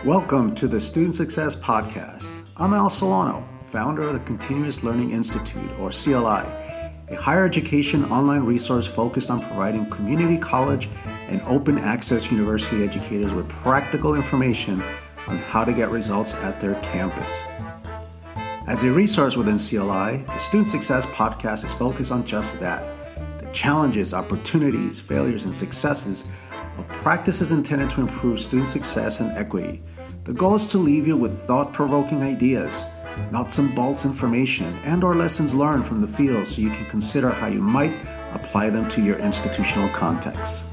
Welcome to the Student Success Podcast. I'm Al Solano, founder of the Continuous Learning Institute, or CLI, a higher education online resource focused on providing community college and open access university educators with practical information on how to get results at their campus. As a resource within CLI, the Student Success Podcast is focused on just that, the challenges, opportunities, failures, and successes of practices intended to improve student success and equity. The goal is to leave you with thought-provoking ideas, nuts and bolts information, and or lessons learned from the field so you can consider how you might apply them to your institutional context.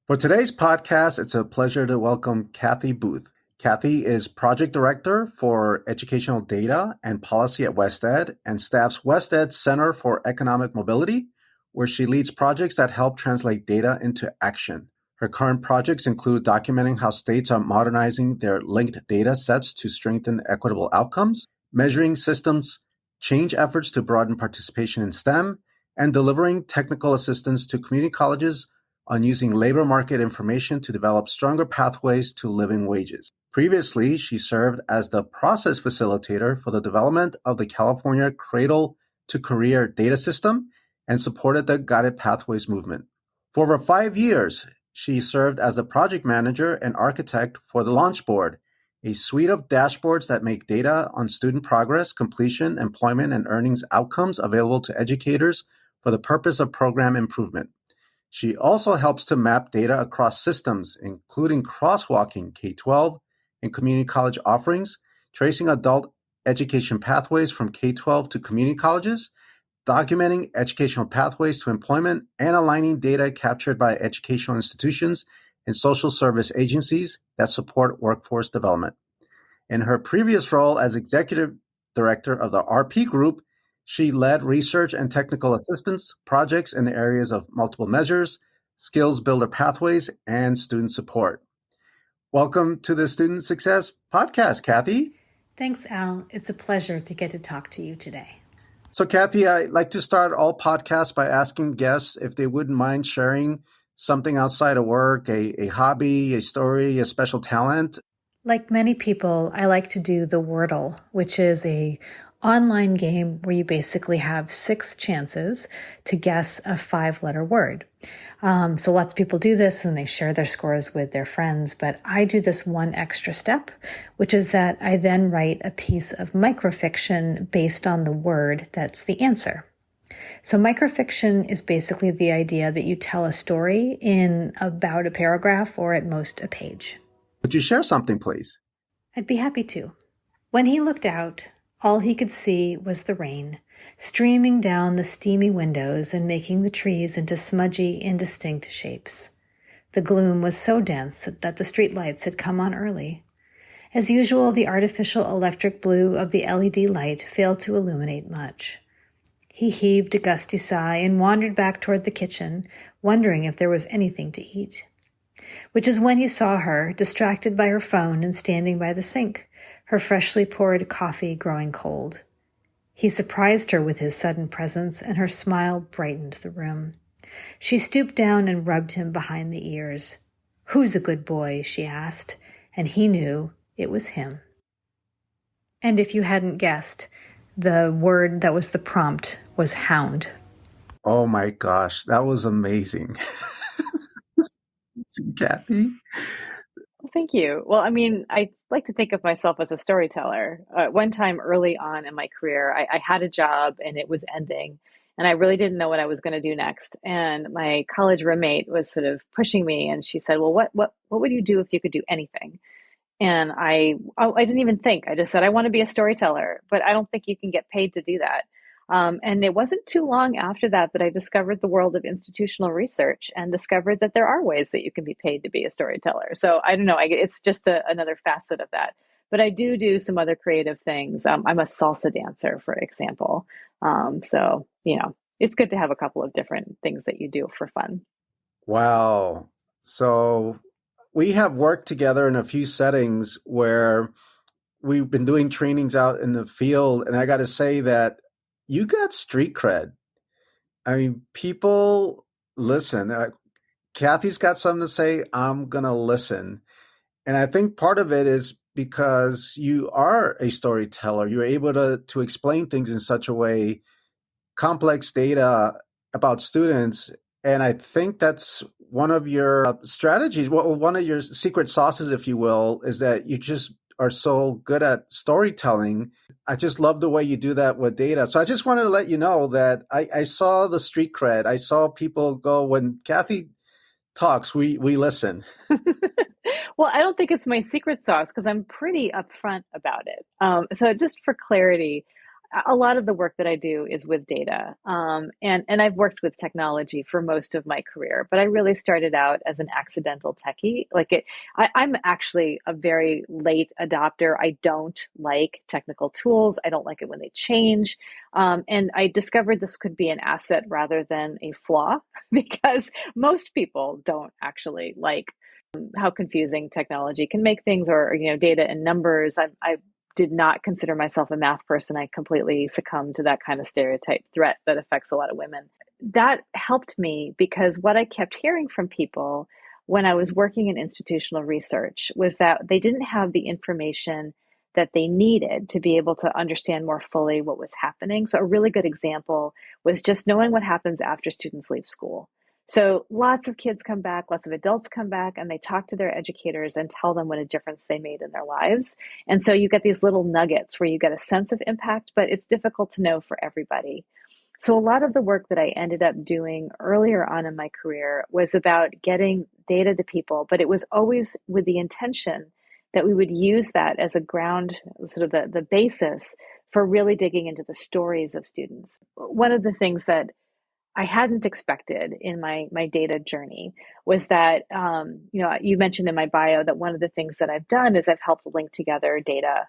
For today's podcast, it's a pleasure to welcome Kathy Booth. Kathy is Project Director for Educational Data and Policy at WestEd and staffs WestEd's Center for Economic Mobility, where she leads projects that help translate data into action. Her current projects include documenting how states are modernizing their linked data sets to strengthen equitable outcomes, measuring systems change efforts to broaden participation in STEM, and delivering technical assistance to community colleges on using labor market information to develop stronger pathways to living wages. Previously, she served as the process facilitator for the development of the California Cradle to Career data system and supported the Guided Pathways movement. For over 5 years, she served as the project manager and architect for the Launch Board, a suite of dashboards that make data on student progress, completion, employment, and earnings outcomes available to educators for the purpose of program improvement. She also helps to map data across systems, including crosswalking K-12 and community college offerings, tracing adult education pathways from K-12 to community colleges, documenting educational pathways to employment, and aligning data captured by educational institutions and social service agencies that support workforce development. In her previous role as Executive Director of the RP Group, she led research and technical assistance projects in the areas of multiple measures, skills builder pathways, and student support. Welcome to the Student Success Podcast, Kathy. Thanks, Al. It's a pleasure to get to talk to you today. So, Kathy, I like to start all podcasts by asking guests if they wouldn't mind sharing something outside of work, a hobby, a story, a special talent. Like many people, I like to do the Wordle, which is a online game where you basically have 6 chances to guess a 5-letter word. So lots of people do this and they share their scores with their friends, but I do this one extra step, which is that I then write a piece of microfiction based on the word that's the answer. So microfiction is basically the idea that you tell a story in about a paragraph or at most a page. Would you share something, please? I'd be happy to. When he looked out, all he could see was the rain, streaming down the steamy windows and making the trees into smudgy, indistinct shapes. The gloom was so dense that the streetlights had come on early. As usual, the artificial electric blue of the LED light failed to illuminate much. He heaved a gusty sigh and wandered back toward the kitchen, wondering if there was anything to eat. Which is when he saw her, distracted by her phone and standing by the sink, her freshly poured coffee growing cold. He surprised her with his sudden presence, and her smile brightened the room. She stooped down and rubbed him behind the ears. "Who's a good boy?" she asked, and he knew it was him. And if you hadn't guessed, the word that was the prompt was hound. Oh my gosh, that was amazing. Kathy? Thank you. Well, I mean, I like to think of myself as a storyteller. One time early on in my career, I had a job and it was ending, and I really didn't know what I was going to do next. And my college roommate was sort of pushing me, and she said, "Well, what would you do if you could do anything?" And I didn't even think. I just said, "I want to be a storyteller, but I don't think you can get paid to do that." And it wasn't too long after that I discovered the world of institutional research and discovered that there are ways that you can be paid to be a storyteller. So I don't know, it's just another facet of that. But I do some other creative things. I'm a salsa dancer, for example. So, it's good to have a couple of different things that you do for fun. Wow. So we have worked together in a few settings where we've been doing trainings out in the field. And I got to say that you got street cred. I mean, people listen. Kathy's got something to say, I'm going to listen. And I think part of it is because you are a storyteller. You're able to explain things in such a way, complex data about students. And I think that's one of your strategies. Well, one of your secret sauces, if you will, is that you just are so good at storytelling. I just love the way you do that with data. So I just wanted to let you know that I saw the street cred. I saw people go, when Kathy talks, we listen. Well, I don't think it's my secret sauce because I'm pretty upfront about it. So just for clarity, a lot of the work that I do is with data, and I've worked with technology for most of my career. But I really started out as an accidental techie. I'm actually a very late adopter. I don't like technical tools. I don't like it when they change. And I discovered this could be an asset rather than a flaw because most people don't actually like how confusing technology can make things, or data and numbers. I did not consider myself a math person. I completely succumbed to that kind of stereotype threat that affects a lot of women. That helped me because what I kept hearing from people when I was working in institutional research was that they didn't have the information that they needed to be able to understand more fully what was happening. So a really good example was just knowing what happens after students leave school. So lots of kids come back, lots of adults come back, and they talk to their educators and tell them what a difference they made in their lives. And so you get these little nuggets where you get a sense of impact, but it's difficult to know for everybody. So a lot of the work that I ended up doing earlier on in my career was about getting data to people, but it was always with the intention that we would use that as a ground, sort of the basis for really digging into the stories of students. One of the things that I hadn't expected in my data journey was that, you mentioned in my bio that one of the things that I've done is I've helped link together data,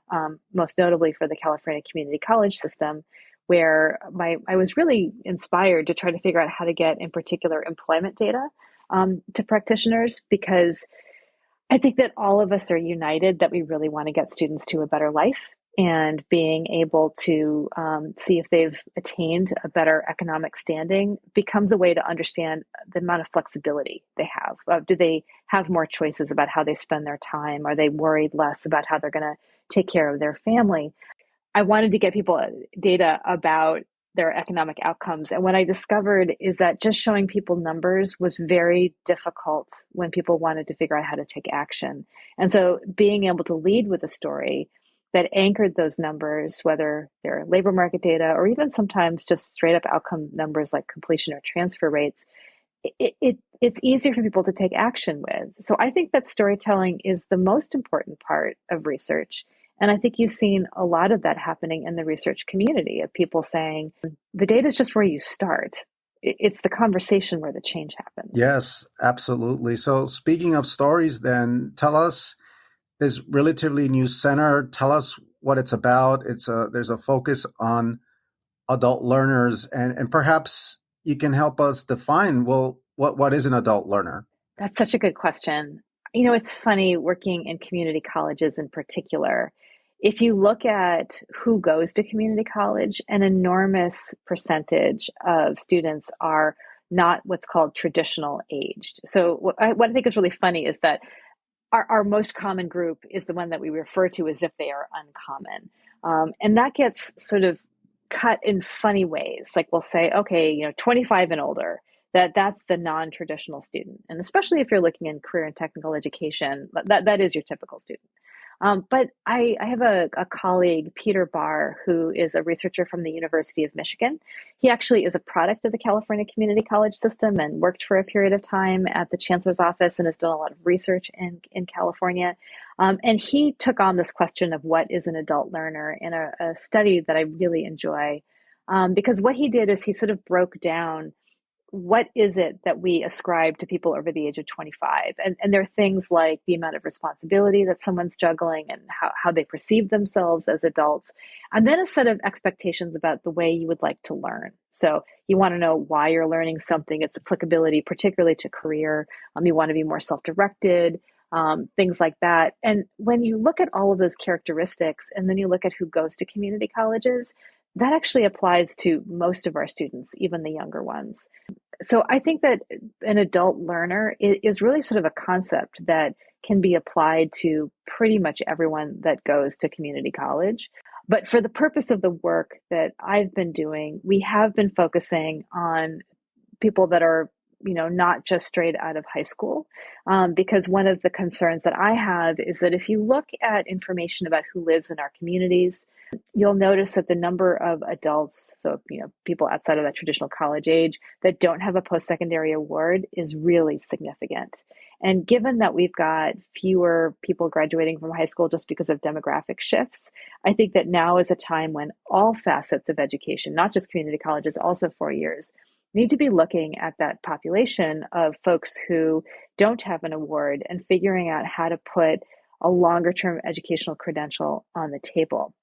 most notably for the California Community College system, where I was really inspired to try to figure out how to get, in particular, employment data to practitioners, because I think that all of us are united that we really want to get students to a better life, and being able to see if they've attained a better economic standing becomes a way to understand the amount of flexibility they have. Do they have more choices about how they spend their time? Are they worried less about how they're going to take care of their family? I wanted to get people data about their economic outcomes. And what I discovered is that just showing people numbers was very difficult when people wanted to figure out how to take action. And so being able to lead with a story that anchored those numbers, whether they're labor market data or even sometimes just straight up outcome numbers like completion or transfer rates, it's easier for people to take action with. So I think that storytelling is the most important part of research. And I think you've seen a lot of that happening in the research community, of people saying the data is just where you start. It's the conversation where the change happens. Yes, absolutely. So speaking of stories, then tell us this relatively new center. Tell us what it's about. There's a focus on adult learners, and perhaps you can help us define, well, what is an adult learner? That's such a good question. It's funny working in community colleges in particular. If you look at who goes to community college, an enormous percentage of students are not what's called traditional aged. So what I think is really funny is that our most common group is the one that we refer to as if they are uncommon. And that gets sort of cut in funny ways. Like we'll say, okay, 25 and older, that's the non-traditional student. And especially if you're looking in career and technical education, that is your typical student. But I have a colleague, Peter Barr, who is a researcher from the University of Michigan. He actually is a product of the California Community College system and worked for a period of time at the Chancellor's office and has done a lot of research in California. And he took on this question of what is an adult learner in a study that I really enjoy. Because what he did is he sort of broke down what is it that we ascribe to people over the age of 25? And there are things like the amount of responsibility that someone's juggling and how they perceive themselves as adults. And then a set of expectations about the way you would like to learn. So you want to know why you're learning something, its applicability, particularly to career. You want to be more self-directed, things like that. And when you look at all of those characteristics, and then you look at who goes to community colleges, that actually applies to most of our students, even the younger ones. So I think that an adult learner is really sort of a concept that can be applied to pretty much everyone that goes to community college. But for the purpose of the work that I've been doing, we have been focusing on people that are not just straight out of high school, because one of the concerns that I have is that if you look at information about who lives in our communities, you'll notice that the number of adults, so people outside of that traditional college age, that don't have a post-secondary award is really significant. And given that we've got fewer people graduating from high school just because of demographic shifts, I think that now is a time when all facets of education, not just community colleges, also 4 years, need to be looking at that population of folks who don't have an award and figuring out how to put a longer term educational credential on the table.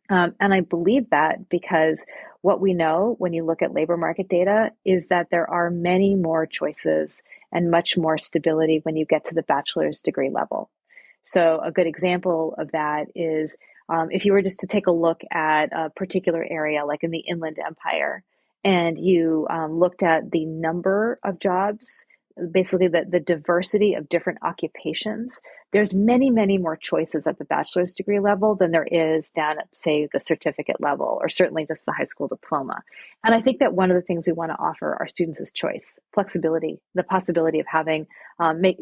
And I believe that because what we know when you look at labor market data is that there are many more choices and much more stability when you get to the bachelor's degree level. So a good example of that is if you were just to take a look at a particular area, like in the Inland Empire, and you looked at the number of jobs, basically the diversity of different occupations, there's many, many more choices at the bachelor's degree level than there is down at, say, the certificate level, or certainly just the high school diploma. And I think that one of the things we want to offer our students is choice, flexibility, the possibility of having,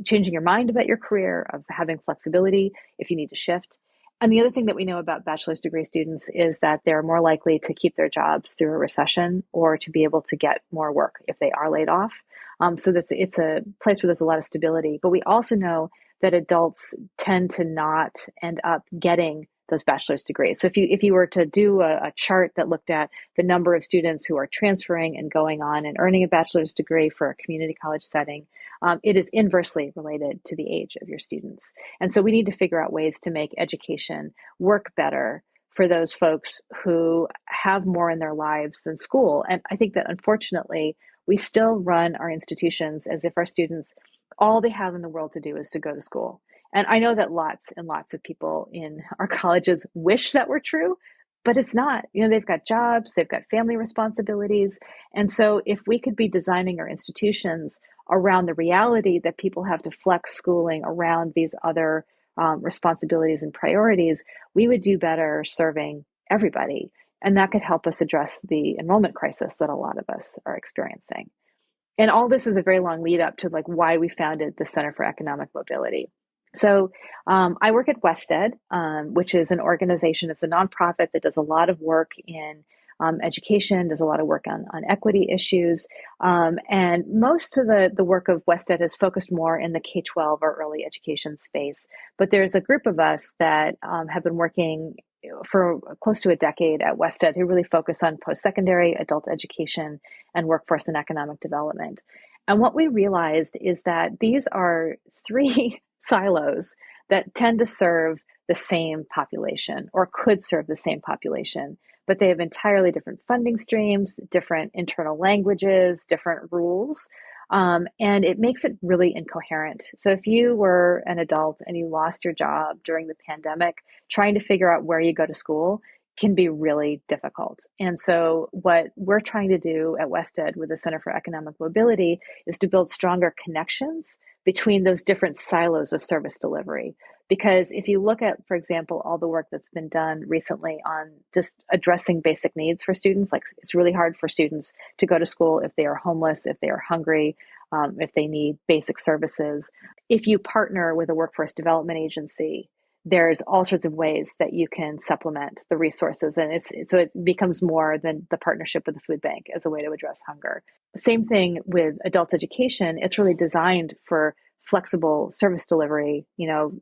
changing your mind about your career, of having flexibility if you need to shift. And the other thing that we know about bachelor's degree students is that they're more likely to keep their jobs through a recession or to be able to get more work if they are laid off. So it's a place where there's a lot of stability. But we also know that adults tend to not end up getting those bachelor's degrees. So if you were to do a chart that looked at the number of students who are transferring and going on and earning a bachelor's degree for a community college setting, it is inversely related to the age of your students. And so we need to figure out ways to make education work better for those folks who have more in their lives than school. And I think that unfortunately, we still run our institutions as if our students, all they have in the world to do is to go to school. And I know that lots and lots of people in our colleges wish that were true, but it's not. They've got jobs, they've got family responsibilities. And so if we could be designing our institutions around the reality that people have to flex schooling around these other responsibilities and priorities, we would do better serving everybody. And that could help us address the enrollment crisis that a lot of us are experiencing. And all this is a very long lead up to why we founded the Center for Economic Mobility. So I work at WestEd, which is an organization, it's a nonprofit that does a lot of work in education, does a lot of work on equity issues. And most of the work of WestEd is focused more in the K-12 or early education space. But there's a group of us that have been working for close to a decade at WestEd who really focus on post-secondary, adult education, and workforce and economic development. And what we realized is that these are three silos that tend to serve the same population or could serve the same population, but they have entirely different funding streams, different internal languages, different rules. And it makes it really incoherent. So if you were an adult and you lost your job during the pandemic, trying to figure out where you go to school can be really difficult. And so what we're trying to do at WestEd with the Center for Economic Mobility is to build stronger connections between those different silos of service delivery. Because if you look at, for example, all the work that's been done recently on just addressing basic needs for students, like it's really hard for students to go to school if they are homeless, if they are hungry, if they need basic services. If you partner with a workforce development agency, there's all sorts of ways that you can supplement the resources. And so it becomes more than the partnership with the food bank as a way to address hunger. Same thing with adult education. It's really designed for flexible service delivery,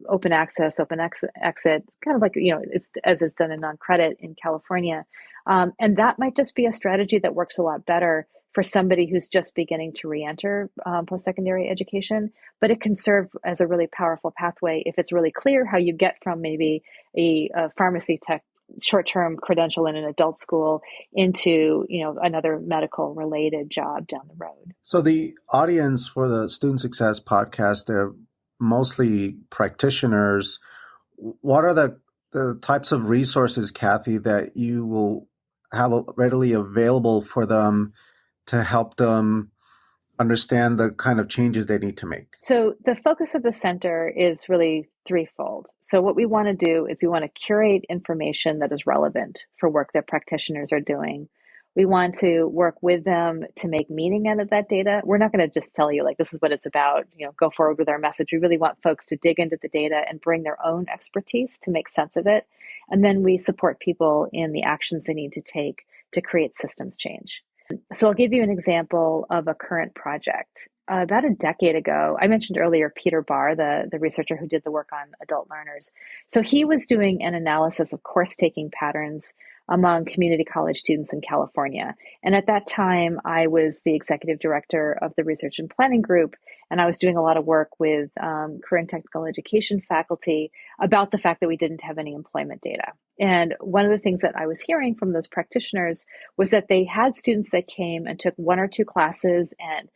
open access, open exit, kind of like, it's as is done in non-credit in California. And that might just be a strategy that works a lot better for somebody who's just beginning to re-enter post-secondary education, but it can serve as a really powerful pathway if it's really clear how you get from maybe a pharmacy tech short-term credential in an adult school into another medical related job down the road. So the audience for the Student Success podcast, they're mostly practitioners. What are the types of resources, Kathy, that you will have readily available for them to help them understand the kind of changes they need to make? So the focus of the center is really threefold. So what we want to do is we want to curate information that is relevant for work that practitioners are doing. We want to work with them to make meaning out of that data. We're not going to just tell you like this is what it's about, go forward with our message. We really want folks to dig into the data and bring their own expertise to make sense of it. And then we support people in the actions they need to take to create systems change. So I'll give you an example of a current project. About a decade ago, I mentioned earlier Peter Barr, the researcher who did the work on adult learners. So he was doing an analysis of course taking patterns among community college students in California. And at that time, I was the executive director of the research and planning group, and I was doing a lot of work with career and technical education faculty about the fact that we didn't have any employment data. And one of the things that I was hearing from those practitioners was that they had students that came and took one or two classes and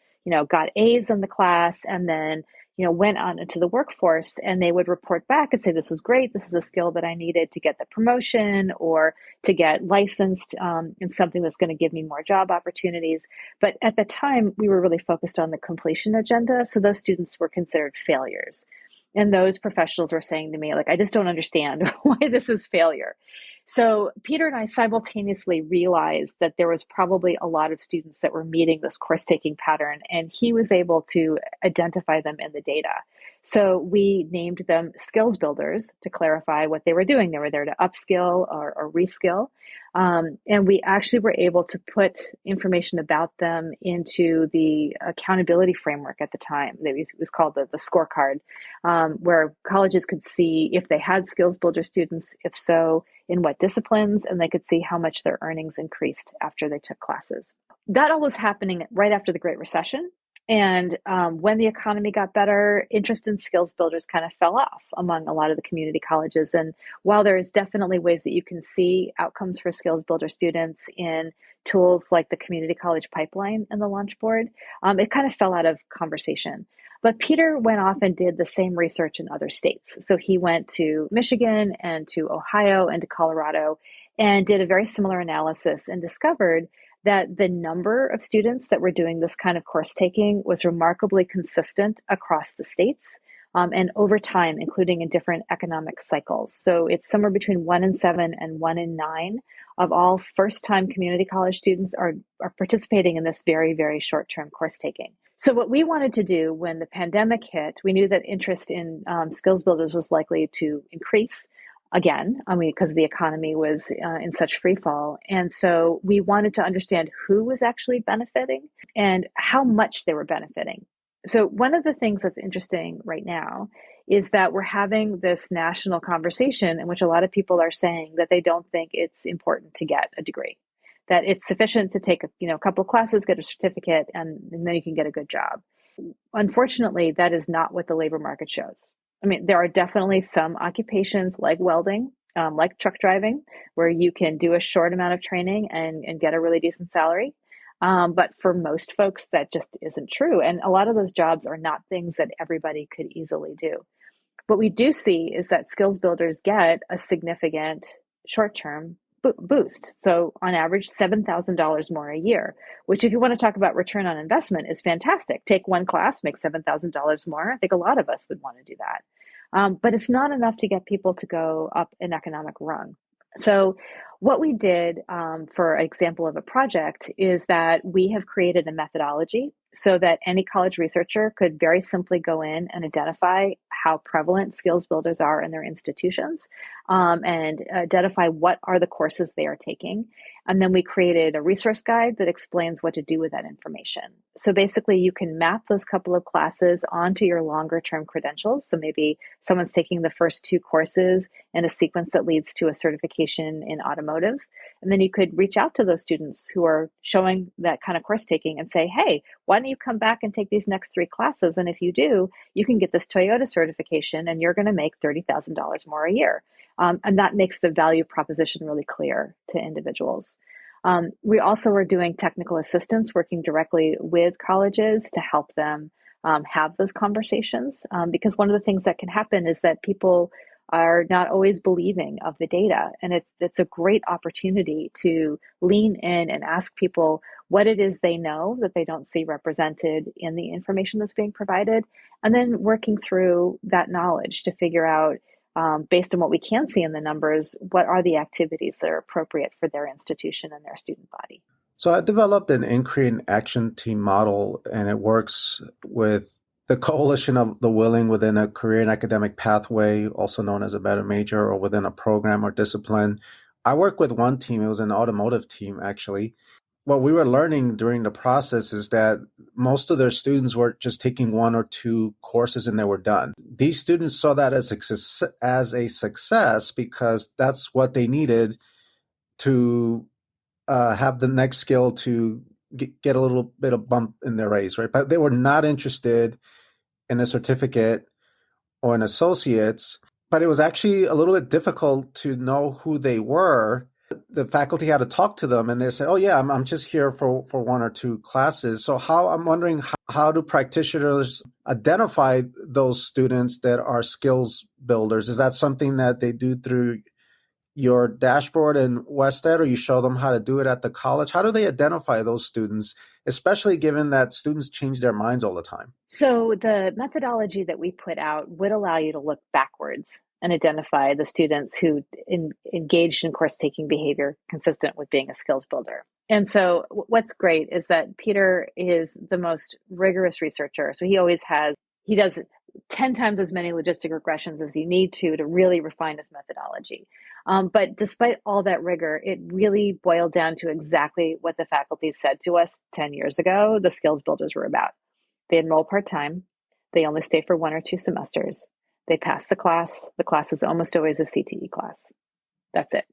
got A's in the class and then, went on into the workforce, and they would report back and say, this was great. This is a skill that I needed to get the promotion or to get licensed in something that's going to give me more job opportunities. But at the time, we were really focused on the completion agenda. So those students were considered failures. And those professionals were saying to me, like, I just don't understand why this is failure. So Peter and I simultaneously realized that there was probably a lot of students that were meeting this course taking pattern, and he was able to identify them in the data. So we named them skills builders to clarify what they were doing. They were there to upskill or reskill. And we actually were able to put information about them into the accountability framework at the time. It was called the scorecard, where colleges could see if they had skills builder students, if so, in what disciplines, and they could see how much their earnings increased after they took classes. That all was happening right after the Great Recession. And when the economy got better, interest in skills builders kind of fell off among a lot of the community colleges. And while there's definitely ways that you can see outcomes for skills builder students in tools like the community college pipeline and the launch board, it kind of fell out of conversation. But Peter went off and did the same research in other states. So he went to Michigan and to Ohio and to Colorado and did a very similar analysis and discovered that the number of students that were doing this kind of course taking was remarkably consistent across the states and over time, including in different economic cycles. So it's somewhere between 1 in 7 and 1 in 9 of all first-time community college students are participating in this very, very short-term course taking. So what we wanted to do when the pandemic hit, we knew that interest in skills builders was likely to increase again, because the economy was in such free fall. And so we wanted to understand who was actually benefiting and how much they were benefiting. So one of the things that's interesting right now is that we're having this national conversation in which a lot of people are saying that they don't think it's important to get a degree, that it's sufficient to take a couple of classes, get a certificate, and then you can get a good job. Unfortunately, that is not what the labor market shows. I mean, there are definitely some occupations like welding, like truck driving, where you can do a short amount of training and get a really decent salary. But for most folks, that just isn't true. And a lot of those jobs are not things that everybody could easily do. What we do see is that skills builders get a significant short-term boost. So on average, $7,000 more a year, which if you want to talk about return on investment is fantastic. Take one class, make $7,000 more. I think a lot of us would want to do that. But it's not enough to get people to go up an economic rung. So what we did, for example of a project, is that we have created a methodology so that any college researcher could very simply go in and identify how prevalent skills builders are in their institutions, and identify what are the courses they are taking. And then we created a resource guide that explains what to do with that information. So basically, you can map those couple of classes onto your longer term credentials. So maybe someone's taking the first 2 courses in a sequence that leads to a certification in automotive. And then you could reach out to those students who are showing that kind of course taking and say, hey, why don't you come back and take these next 3 classes? And if you do, you can get this Toyota certification and you're going to make $30,000 more a year. And that makes the value proposition really clear to individuals. We also are doing technical assistance, working directly with colleges to help them have those conversations. Because one of the things that can happen is that people are not always believing of the data. And it's a great opportunity to lean in and ask people what it is they know that they don't see represented in the information that's being provided, and then working through that knowledge to figure out, based on what we can see in the numbers, what are the activities that are appropriate for their institution and their student body. So I developed an inquiry and action team model, and it works with the coalition of the willing within a career and academic pathway, also known as a meta major, or within a program or discipline. I work with one team. It was an automotive team, actually. What we were learning during the process is that most of their students were just taking one or two courses and they were done. These students saw that as a success because that's what they needed to have the next skill to get a little bit of bump in their race, right? But they were not interested in a certificate or an associate's, but it was actually a little bit difficult to know who they were. The faculty had to talk to them and they said, oh yeah, I'm just here for one or two classes. So I'm wondering, how do practitioners identify those students that are skills builders? Is that something that they do through your dashboard in WestEd, or you show them how to do it at the college? How do they identify those students, especially given that students change their minds all the time? So the methodology that we put out would allow you to look backwards and identify the students who engaged in course-taking behavior consistent with being a skills builder. And so what's great is that Peter is the most rigorous researcher. So he does 10 times as many logistic regressions as you need to really refine his methodology. But despite all that rigor, it really boiled down to exactly what the faculty said to us 10 years ago the skills builders were about. They enroll part-time. They only stay for 1 or 2 semesters. They pass the class. The class is almost always a CTE class. That's it.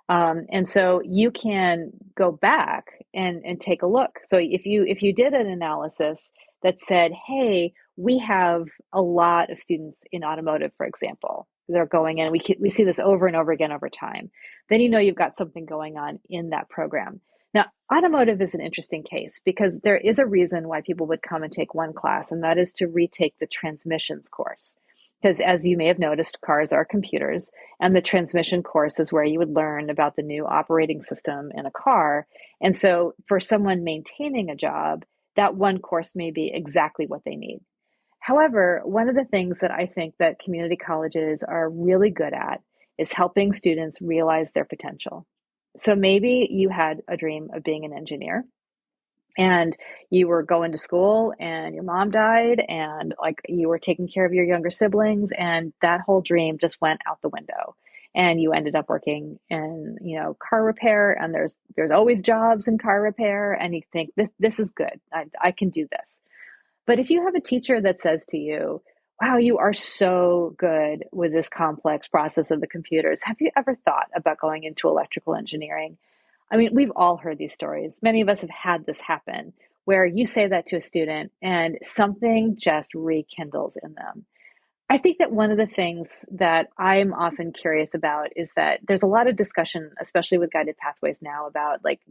And so you can go back and take a look. So if you did an analysis that said, hey, we have a lot of students in automotive, for example, they're going in, we see this over and over again over time, then you know you've got something going on in that program. Now, automotive is an interesting case because there is a reason why people would come and take one class, and that is to retake the transmissions course. Because as you may have noticed, cars are computers, and the transmission course is where you would learn about the new operating system in a car. And so for someone maintaining a job, that one course may be exactly what they need. However, one of the things that I think that community colleges are really good at is helping students realize their potential. So maybe you had a dream of being an engineer, and you were going to school and your mom died, and like you were taking care of your younger siblings, and that whole dream just went out the window, and you ended up working in car repair, and there's always jobs in car repair, and you think this is good, I can do this. But if you have a teacher that says to you, wow, you are so good with this complex process of the computers, have you ever thought about going into electrical engineering? I mean, we've all heard these stories. Many of us have had this happen where you say that to a student and something just rekindles in them. I think that one of the things that I'm often curious about is that there's a lot of discussion, especially with guided pathways now, about like,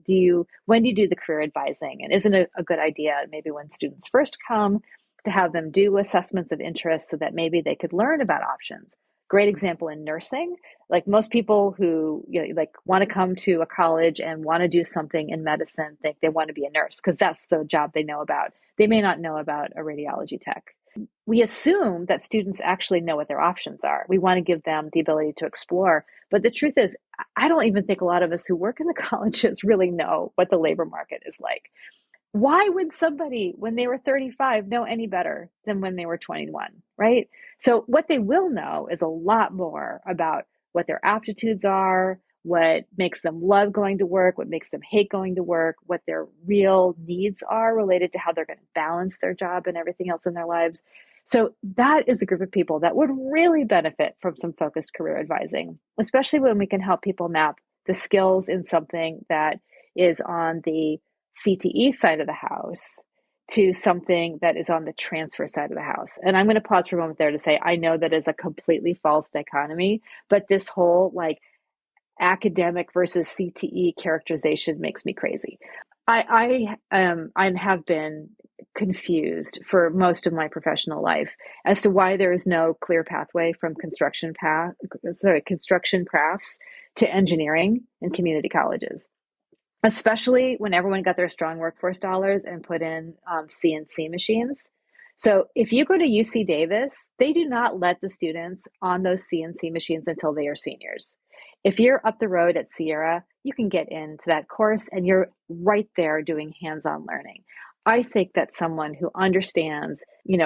when do you do the career advising? And isn't it a good idea maybe when students first come to have them do assessments of interest so that maybe they could learn about options? Great example in nursing. Like most people who want to come to a college and want to do something in medicine think they want to be a nurse because that's the job they know about. They may not know about a radiology tech. We assume that students actually know what their options are. We want to give them the ability to explore. But the truth is, I don't even think a lot of us who work in the colleges really know what the labor market is like. Why would somebody, when they were 35, know any better than when they were 21, right? So what they will know is a lot more about what their aptitudes are, what makes them love going to work, what makes them hate going to work, what their real needs are related to how they're going to balance their job and everything else in their lives. So that is a group of people that would really benefit from some focused career advising, especially when we can help people map the skills in something that is on the CTE side of the house to something that is on the transfer side of the house. And I'm going to pause for a moment there to say, I know that is a completely false dichotomy, but this whole like academic versus CTE characterization makes me crazy. I have been confused for most of my professional life as to why there is no clear pathway from construction crafts to engineering in community colleges, especially when everyone got their strong workforce dollars and put in CNC machines. So if you go to UC Davis, they do not let the students on those CNC machines until they are seniors. If you're up the road at Sierra, you can get into that course and you're right there doing hands-on learning. I think that someone who understands,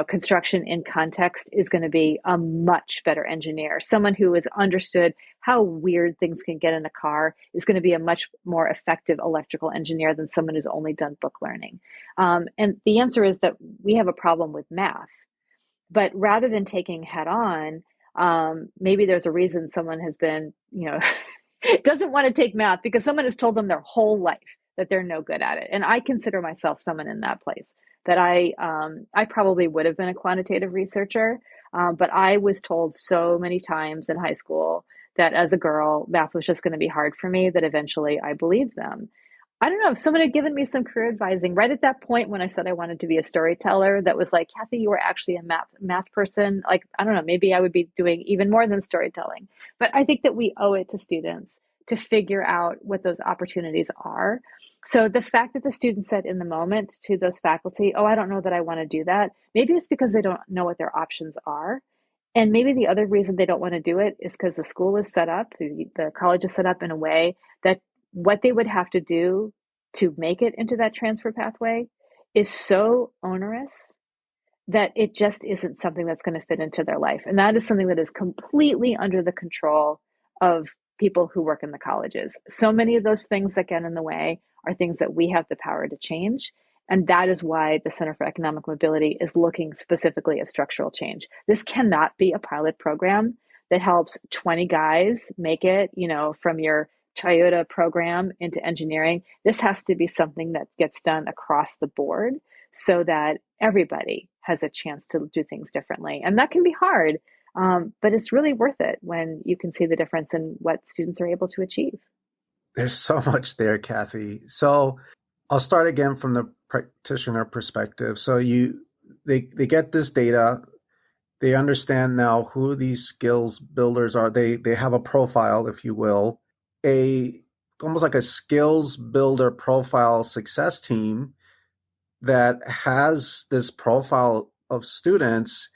construction in context is going to be a much better engineer. Someone who has understood how weird things can get in a car is going to be a much more effective electrical engineer than someone who's only done book learning. And the answer is that we have a problem with math. But rather than taking head on, maybe there's a reason someone has been, doesn't want to take math because someone has told them their whole life that they're no good at it. And I consider myself someone in that place, that I probably would have been a quantitative researcher, but I was told so many times in high school that as a girl, math was just going to be hard for me, that eventually I believed them. I don't know if someone had given me some career advising right at that point when I said I wanted to be a storyteller, that was like, Kathy, you were actually a math person. Like, I don't know, maybe I would be doing even more than storytelling. But I think that we owe it to students to figure out what those opportunities are. So the fact that the students said in the moment to those faculty, oh, I don't know that I want to do that, maybe it's because they don't know what their options are. And maybe the other reason they don't want to do it is because the school is set up, the college is set up in a way that what they would have to do to make it into that transfer pathway is so onerous that it just isn't something that's going to fit into their life. And that is something that is completely under the control of people who work in the colleges. So many of those things that get in the way are things that we have the power to change. And that is why the Center for Economic Mobility is looking specifically at structural change. This cannot be a pilot program that helps 20 guys make it, from your Toyota program into engineering. This has to be something that gets done across the board so that everybody has a chance to do things differently. And that can be hard, but it's really worth it when you can see the difference in what students are able to achieve. There's so much there, Kathy. So I'll start again from the practitioner perspective. So they get this data. They understand now who these skills builders are. They have a profile, if you will, almost like a skills builder profile success team that has this profile of students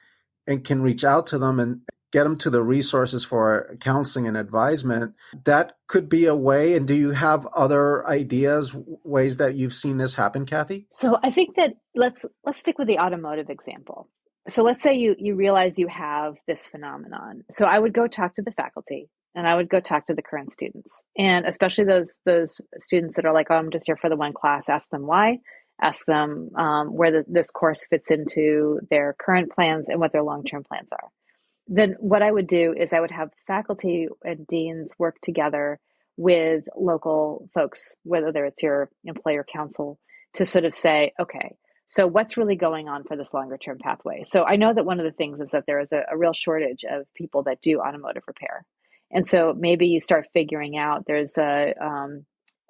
and can reach out to them and get them to the resources for counseling and advisement. That could be a way. And do you have other ideas, ways that you've seen this happen, Kathy? So I think that let's stick with the automotive example. So let's say you realize you have this phenomenon. So I would go talk to the faculty and I would go talk to the current students, and especially those students that are like, oh, I'm just here for the one class. Ask them why. Ask them where this course fits into their current plans and what their long-term plans are. Then what I would do is I would have faculty and deans work together with local folks, whether it's your employer council, to sort of say, okay, so what's really going on for this longer term pathway? So I know that one of the things is that there is a real shortage of people that do automotive repair. And so maybe you start figuring out there's a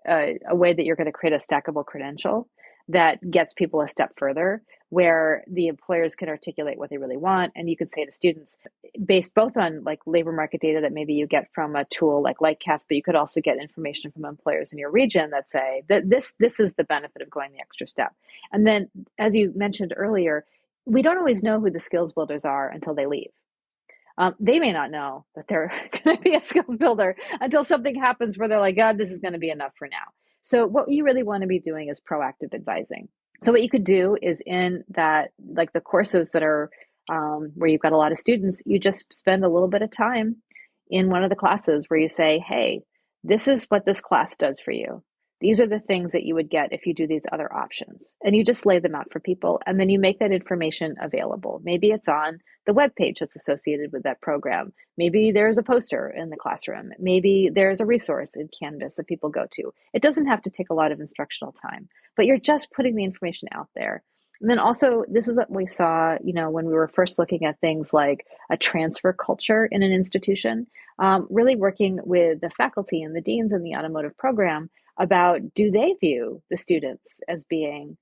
way that you're going to create a stackable credential that gets people a step further, where the employers can articulate what they really want. And you can say to students, based both on like labor market data that maybe you get from a tool like Lightcast, but you could also get information from employers in your region that say that this is the benefit of going the extra step. And then, as you mentioned earlier, we don't always know who the skills builders are until they leave. They may not know that they're going to be a skills builder until something happens where they're like, God, this is going to be enough for now. So what you really want to be doing is proactive advising. So what you could do is in that, like the courses that are where you've got a lot of students, you just spend a little bit of time in one of the classes where you say, hey, this is what this class does for you. These are the things that you would get if you do these other options. And you just lay them out for people. And then you make that information available. Maybe it's on the webpage that's associated with that program. Maybe there's a poster in the classroom. Maybe there's a resource in Canvas that people go to. It doesn't have to take a lot of instructional time, but you're just putting the information out there. And then also, this is what we saw, when we were first looking at things like a transfer culture in an institution, really working with the faculty and the deans in the automotive program about, do they view the students as being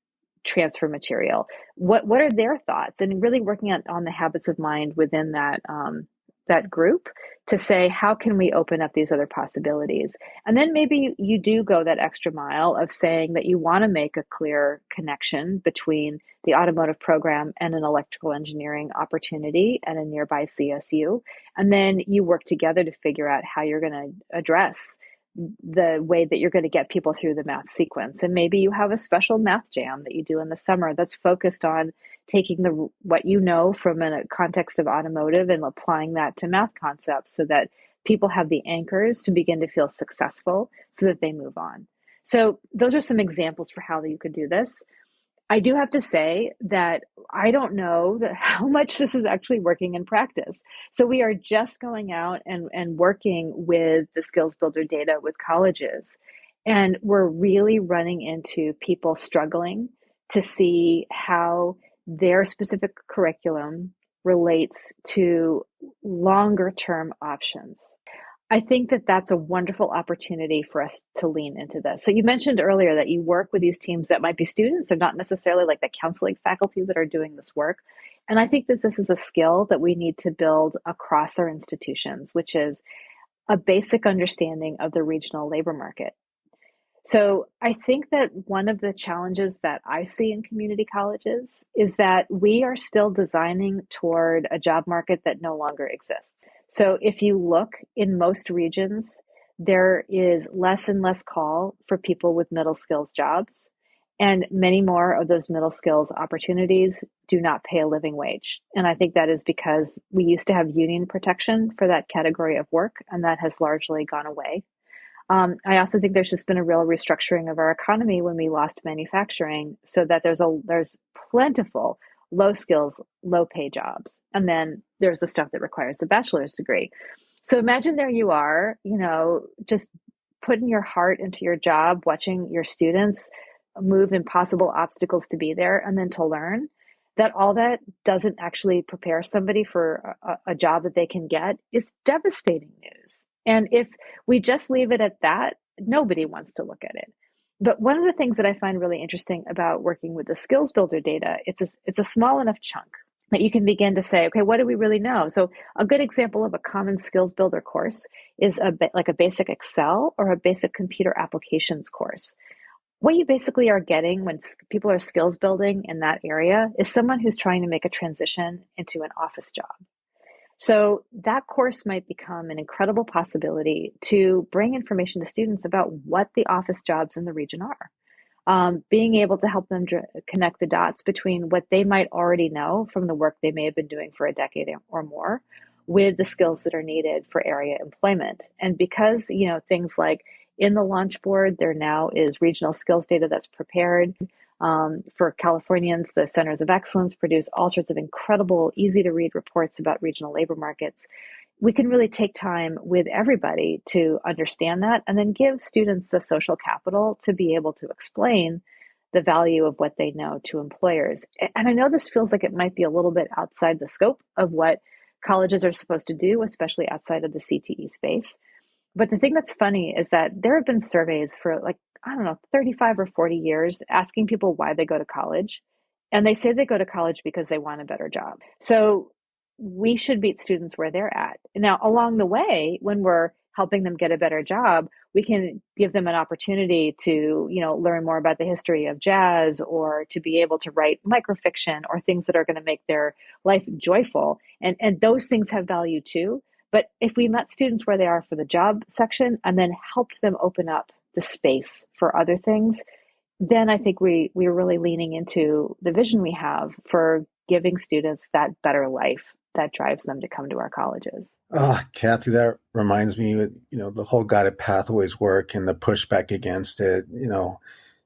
transfer material. What are their thoughts? And really working on the habits of mind within that group to say, how can we open up these other possibilities? And then maybe you do go that extra mile of saying that you want to make a clear connection between the automotive program and an electrical engineering opportunity at a nearby CSU. And then you work together to figure out how you're going to address the way that you're going to get people through the math sequence. And maybe you have a special math jam that you do in the summer that's focused on taking what you know from a context of automotive and applying that to math concepts so that people have the anchors to begin to feel successful so that they move on. So those are some examples for how you could do this. I do have to say that I don't know how much this is actually working in practice. So we are just going out and working with the skills builder data with colleges. And we're really running into people struggling to see how their specific curriculum relates to longer term options. I think that that's a wonderful opportunity for us to lean into this. So you mentioned earlier that you work with these teams that might be students. They're not necessarily like the counseling faculty that are doing this work. And I think that this is a skill that we need to build across our institutions, which is a basic understanding of the regional labor market. So I think that one of the challenges that I see in community colleges is that we are still designing toward a job market that no longer exists. So if you look in most regions, there is less and less call for people with middle skills jobs. And many more of those middle skills opportunities do not pay a living wage. And I think that is because we used to have union protection for that category of work, and that has largely gone away. I also think there's just been a real restructuring of our economy when we lost manufacturing, so that there's plentiful low skills, low pay jobs, and then there's the stuff that requires the bachelor's degree. So imagine there you are, just putting your heart into your job, watching your students move impossible obstacles to be there, and then to learn that all that doesn't actually prepare somebody for a job that they can get is devastating news. And if we just leave it at that, nobody wants to look at it. But one of the things that I find really interesting about working with the skills builder data, it's a small enough chunk that you can begin to say, okay, what do we really know? So a good example of a common skills builder course is like a basic Excel or a basic computer applications course. What you basically are getting when people are skills building in that area is someone who's trying to make a transition into an office job. So that course might become an incredible possibility to bring information to students about what the office jobs in the region are. Being able to help them connect the dots between what they might already know from the work they may have been doing for a decade or more with the skills that are needed for area employment. And because, things like in the launch board, there now is regional skills data that's prepared. For Californians, the Centers of Excellence produce all sorts of incredible, easy to read reports about regional labor markets. We can really take time with everybody to understand that and then give students the social capital to be able to explain the value of what they know to employers. And I know this feels like it might be a little bit outside the scope of what colleges are supposed to do, especially outside of the CTE space. But the thing that's funny is that there have been surveys for 35 or 40 years asking people why they go to college. And they say they go to college because they want a better job. So we should meet students where they're at. Now, along the way, when we're helping them get a better job, we can give them an opportunity to, learn more about the history of jazz or to be able to write microfiction or things that are going to make their life joyful. And those things have value too. But if we met students where they are for the job section and then helped them open up the space for other things, then I think we're really leaning into the vision we have for giving students that better life that drives them to come to our colleges. Oh, Kathy, that reminds me of, the whole guided pathways work and the pushback against it.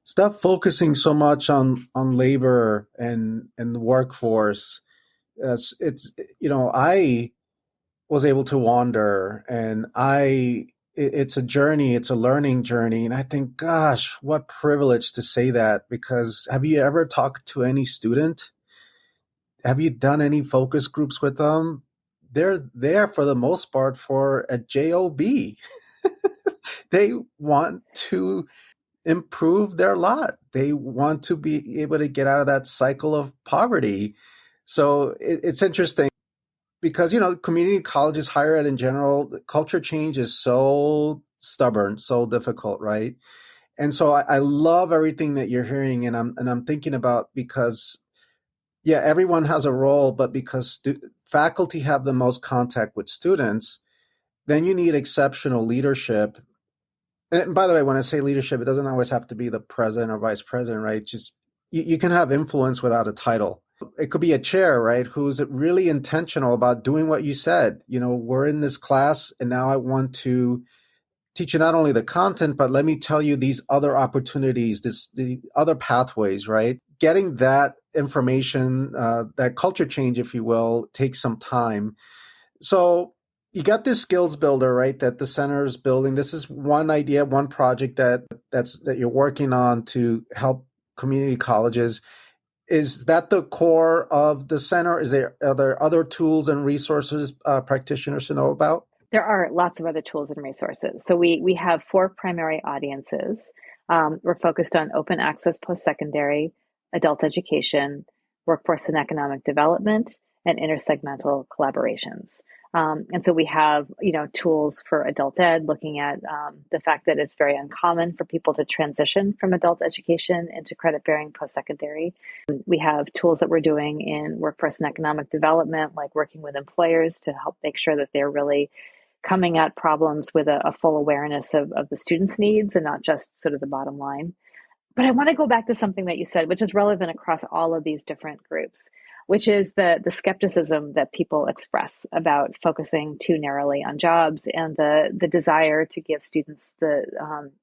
Stop focusing so much on labor and the workforce. I was able to wander, and it's a journey, it's a learning journey. And I think, gosh, what privilege to say that, because have you ever talked to any student? Have you done any focus groups with them? They're there for the most part for a job. They want to improve their lot. They want to be able to get out of that cycle of poverty. So it's interesting because, community colleges, higher ed in general, culture change is so stubborn, so difficult, right? And so I love everything that you're hearing, and I'm thinking about, because yeah, everyone has a role, but because faculty have the most contact with students, then you need exceptional leadership. And by the way, when I say leadership, it doesn't always have to be the president or vice president, right? Just you can have influence without a title. It could be a chair, right? Who's really intentional about doing what you said. We're in this class, and now I want to teach you not only the content, but let me tell you these other opportunities, the other pathways, right? Getting that information, that culture change, if you will, takes some time. So you got this skills builder, right, that the center is building. This is one idea, one project that you're working on to help community colleges. Is that the core of the center? Are there other tools and resources practitioners to know about? There are lots of other tools and resources. So we have four primary audiences. We're focused on open access post-secondary, adult education, workforce and economic development, and intersegmental collaborations. And so we have, tools for adult ed, looking at the fact that it's very uncommon for people to transition from adult education into credit-bearing post-secondary. We have tools that we're doing in workforce and economic development, like working with employers to help make sure that they're really coming at problems with a full awareness of the students' needs and not just sort of the bottom line. But I want to go back to something that you said, which is relevant across all of these different groups, which is the skepticism that people express about focusing too narrowly on jobs and the desire to give students the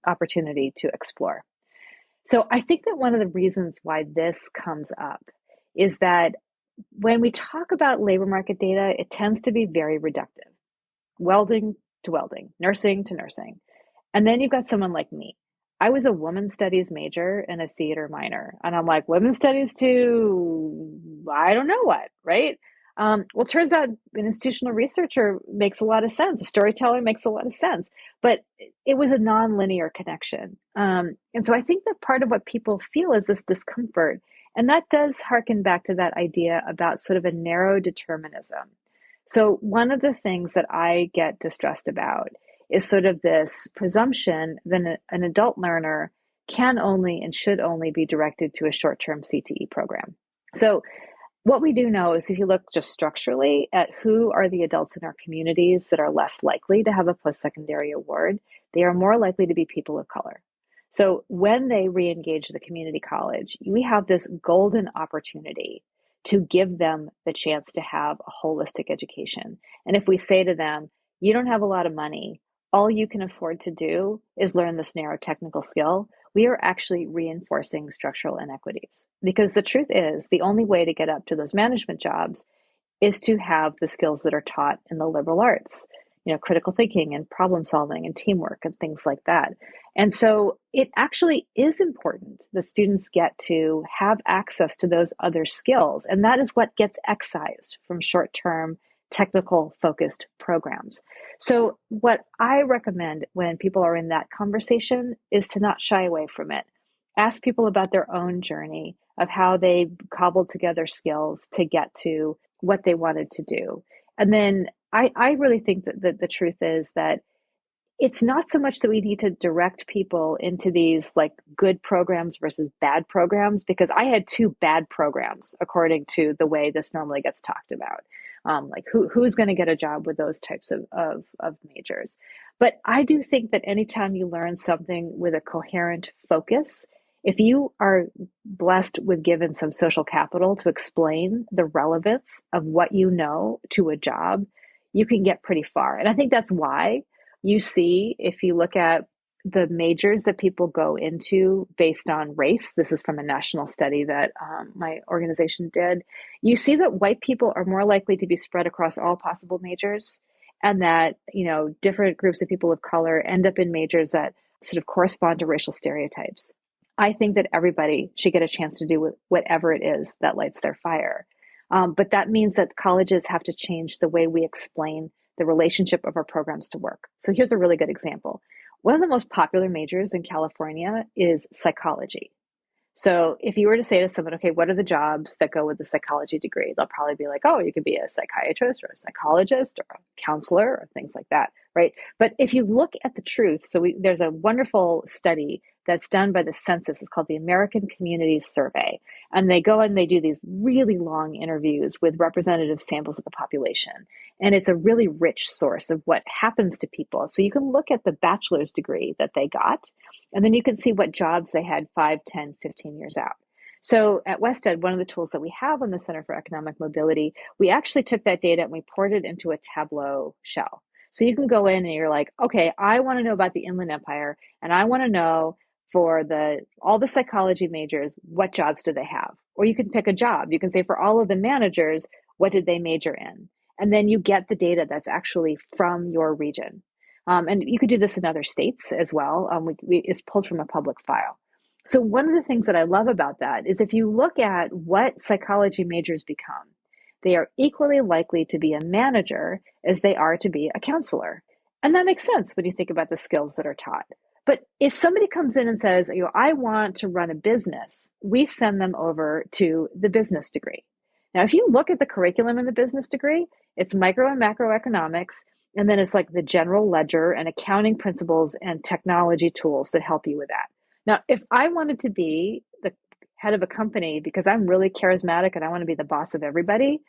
opportunity to explore. So I think that one of the reasons why this comes up is that when we talk about labor market data, it tends to be very reductive. Welding to welding, nursing to nursing. And then you've got someone like me. I was a women's studies major and a theater minor. And I'm like, women's studies to, I don't know what, right? Well, it turns out an institutional researcher makes a lot of sense. A storyteller makes a lot of sense. But it was a nonlinear connection. And so I think that part of what people feel is this discomfort. And that does harken back to that idea about sort of a narrow determinism. So one of the things that I get distressed about is sort of this presumption that an adult learner can only and should only be directed to a short-term CTE program. So what we do know is if you look just structurally at who are the adults in our communities that are less likely to have a post-secondary award, they are more likely to be people of color. So when they re-engage the community college, we have this golden opportunity to give them the chance to have a holistic education. And if we say to them, you don't have a lot of money, all you can afford to do is learn this narrow technical skill, we are actually reinforcing structural inequities. Because the truth is, the only way to get up to those management jobs is to have the skills that are taught in the liberal arts, critical thinking and problem solving and teamwork and things like that. And so it actually is important that students get to have access to those other skills. And that is what gets excised from short-term technical focused programs. So what I recommend when people are in that conversation is to not shy away from it. Ask people about their own journey of how they cobbled together skills to get to what they wanted to do. And then I really think that the truth is that it's not so much that we need to direct people into these like good programs versus bad programs, because I had two bad programs according to the way this normally gets talked about. Like who's going to get a job with those types of majors. But I do think that anytime you learn something with a coherent focus, if you are blessed with given some social capital to explain the relevance of what you know to a job, you can get pretty far. And I think that's why you see, if you look at the majors that people go into based on race, this is from a national study that my organization did, you see that white people are more likely to be spread across all possible majors, and that, different groups of people of color end up in majors that sort of correspond to racial stereotypes. I think that everybody should get a chance to do whatever it is that lights their fire. But that means that colleges have to change the way we explain the relationship of our programs to work. So here's a really good example. One of the most popular majors in California is psychology. So if you were to say to someone, okay, what are the jobs that go with the psychology degree? They'll probably be like, oh, you could be a psychiatrist or a psychologist or a counselor or things like that, right? But if you look at the truth, there's a wonderful study that's done by the census. It's called the American Communities Survey. And they go and they do these really long interviews with representative samples of the population. And it's a really rich source of what happens to people. So you can look at the bachelor's degree that they got, and then you can see what jobs they had 5, 10, 15 years out. So at WestEd, one of the tools that we have on the Center for Economic Mobility, we actually took that data and we poured it into a Tableau shell. So you can go in and you're like, okay, I want to know about the Inland Empire, and I want to know for all the psychology majors, what jobs do they have? Or you can pick a job. You can say for all of the managers, what did they major in? And then you get the data that's actually from your region. And you could do this in other states as well. It's pulled from a public file. So one of the things that I love about that is if you look at what psychology majors become, they are equally likely to be a manager as they are to be a counselor. And that makes sense when you think about the skills that are taught. But if somebody comes in and says, I want to run a business, we send them over to the business degree. Now, if you look at the curriculum in the business degree, it's micro and macroeconomics, and then it's like the general ledger and accounting principles and technology tools that help you with that. Now, if I wanted to be the head of a company because I'm really charismatic and I want to be the boss of everybody,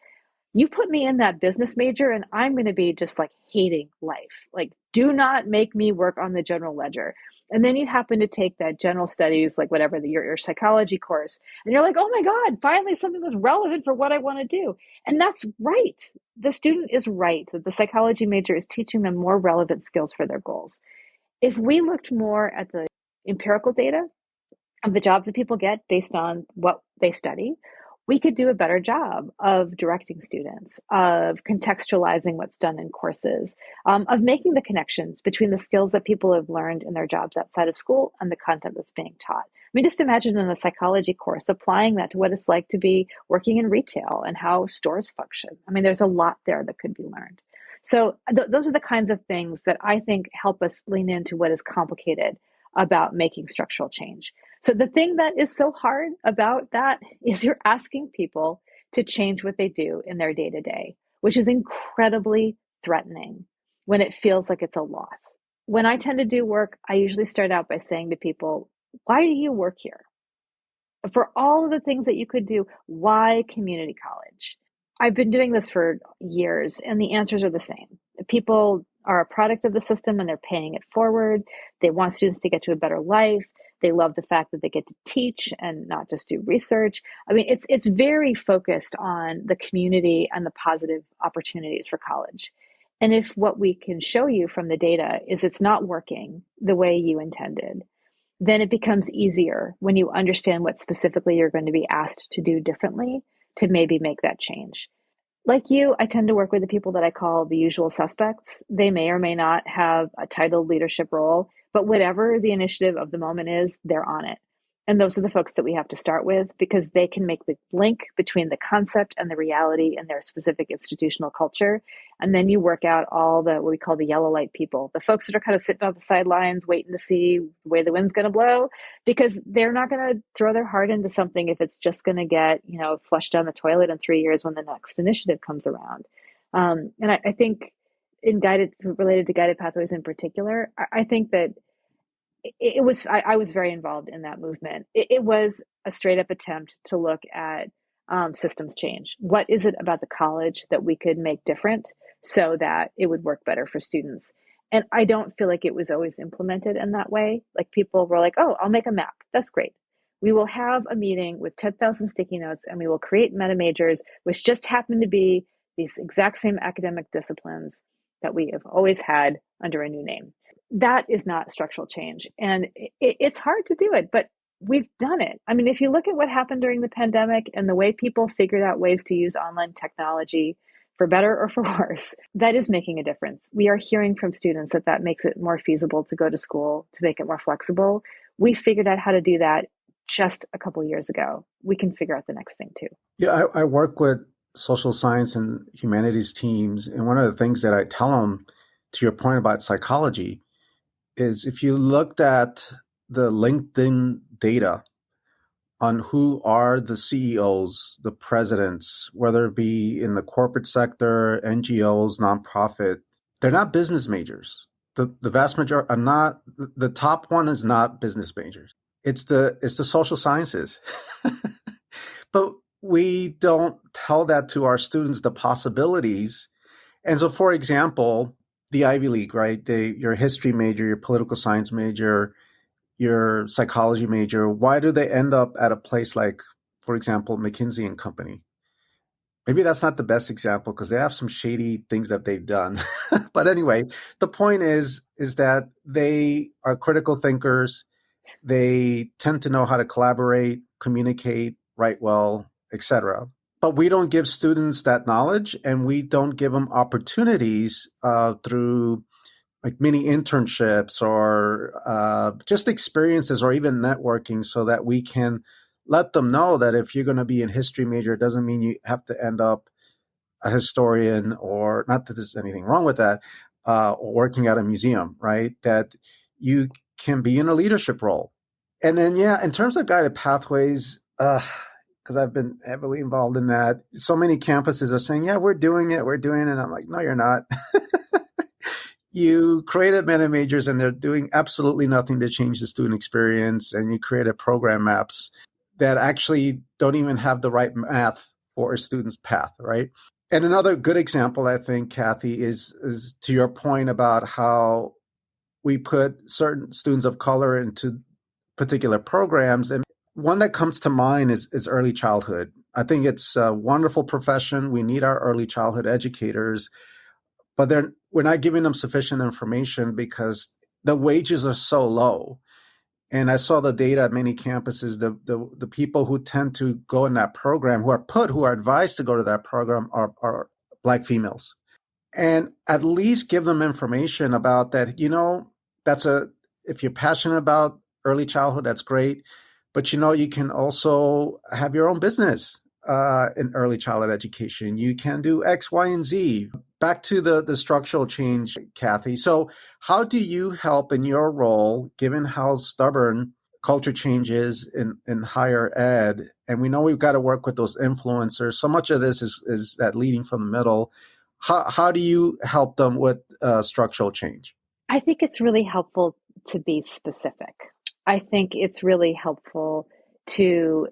you put me in that business major and I'm going to be just like hating life. Like, do not make me work on the general ledger. And then you happen to take that general studies, like whatever, your psychology course, and you're like, oh my God, finally something that's relevant for what I want to do. And that's right. The student is right that the psychology major is teaching them more relevant skills for their goals. If we looked more at the empirical data of the jobs that people get based on what they study, we could do a better job of directing students, of contextualizing what's done in courses, of making the connections between the skills that people have learned in their jobs outside of school and the content that's being taught. I mean, just imagine in a psychology course, applying that to what it's like to be working in retail and how stores function. I mean, there's a lot there that could be learned. So those are the kinds of things that I think help us lean into what is complicated about making structural change. So the thing that is so hard about that is you're asking people to change what they do in their day to day, which is incredibly threatening when it feels like it's a loss. When I tend to do work, I usually start out by saying to people, why do you work here? For all of the things that you could do, why community college? I've been doing this for years, and the answers are the same. People are a product of the system and they're paying it forward. They want students to get to a better life. They love the fact that they get to teach and not just do research. I mean, it's very focused on the community and the positive opportunities for college. And if what we can show you from the data is it's not working the way you intended, then it becomes easier when you understand what specifically you're going to be asked to do differently to maybe make that change. Like you, I tend to work with the people that I call the usual suspects. They may or may not have a titled leadership role, but whatever the initiative of the moment is, they're on it. And those are the folks that we have to start with because they can make the link between the concept and the reality in their specific institutional culture. And then you work out all the what we call the yellow light people, the folks that are kind of sitting on the sidelines waiting to see the way the wind's going to blow, because they're not going to throw their heart into something if it's just going to get, flushed down the toilet in 3 years when the next initiative comes around. And I think related to guided pathways in particular, I think that I was very involved in that movement. It was a straight up attempt to look at systems change. What is it about the college that we could make different so that it would work better for students? And I don't feel like it was always implemented in that way. Like people were like, oh, I'll make a map. That's great. We will have a meeting with 10,000 sticky notes and we will create meta majors, which just happen to be these exact same academic disciplines that we have always had under a new name. That is not structural change. And it's hard to do it, but we've done it. I mean, if you look at what happened during the pandemic and the way people figured out ways to use online technology for better or for worse, that is making a difference. We are hearing from students that makes it more feasible to go to school, to make it more flexible. We figured out how to do that just a couple of years ago. We can figure out the next thing too. Yeah, I work with social science and humanities teams. And one of the things that I tell them, to your point about psychology, is if you looked at the LinkedIn data on who are the CEOs, the presidents, whether it be in the corporate sector, NGOs, nonprofit, they're not business majors. The vast majority are not. The top one is not business majors. It's the social sciences. But we don't tell that to our students, the possibilities. And so, for example, the Ivy League, right? Your history major, your political science major, your psychology major, why do they end up at a place like, for example, McKinsey and Company? Maybe that's not the best example because they have some shady things that they've done. But anyway, the point is that they are critical thinkers. They tend to know how to collaborate, communicate, write well, etc. But we don't give students that knowledge, and we don't give them opportunities through like mini internships or just experiences or even networking so that we can let them know that if you're going to be a history major, it doesn't mean you have to end up a historian, or not that there's anything wrong with that, or working at a museum, right? That you can be in a leadership role. And then, yeah, in terms of guided pathways, because I've been heavily involved in that, so many campuses are saying, yeah, we're doing it. And I'm like, no, you're not. You created meta majors and they're doing absolutely nothing to change the student experience. And you created program maps that actually don't even have the right math for a student's path, right? And another good example, I think, Kathy, is to your point about how we put certain students of color into particular programs. And one that comes to mind is early childhood. I think it's a wonderful profession. We need our early childhood educators, but we're not giving them sufficient information because the wages are so low. And I saw the data at many campuses. The people who tend to go in that program, who are advised to go to that program, are Black females. And at least give them information about that. If you're passionate about early childhood, that's great. But you can also have your own business in early childhood education. You can do X, Y, and Z. Back to the structural change, Kathy. So how do you help in your role, given how stubborn culture change is in higher ed? And we know we've got to work with those influencers. So much of this is that leading from the middle. How do you help them with structural change? I think it's really helpful to be specific. I think it's really helpful to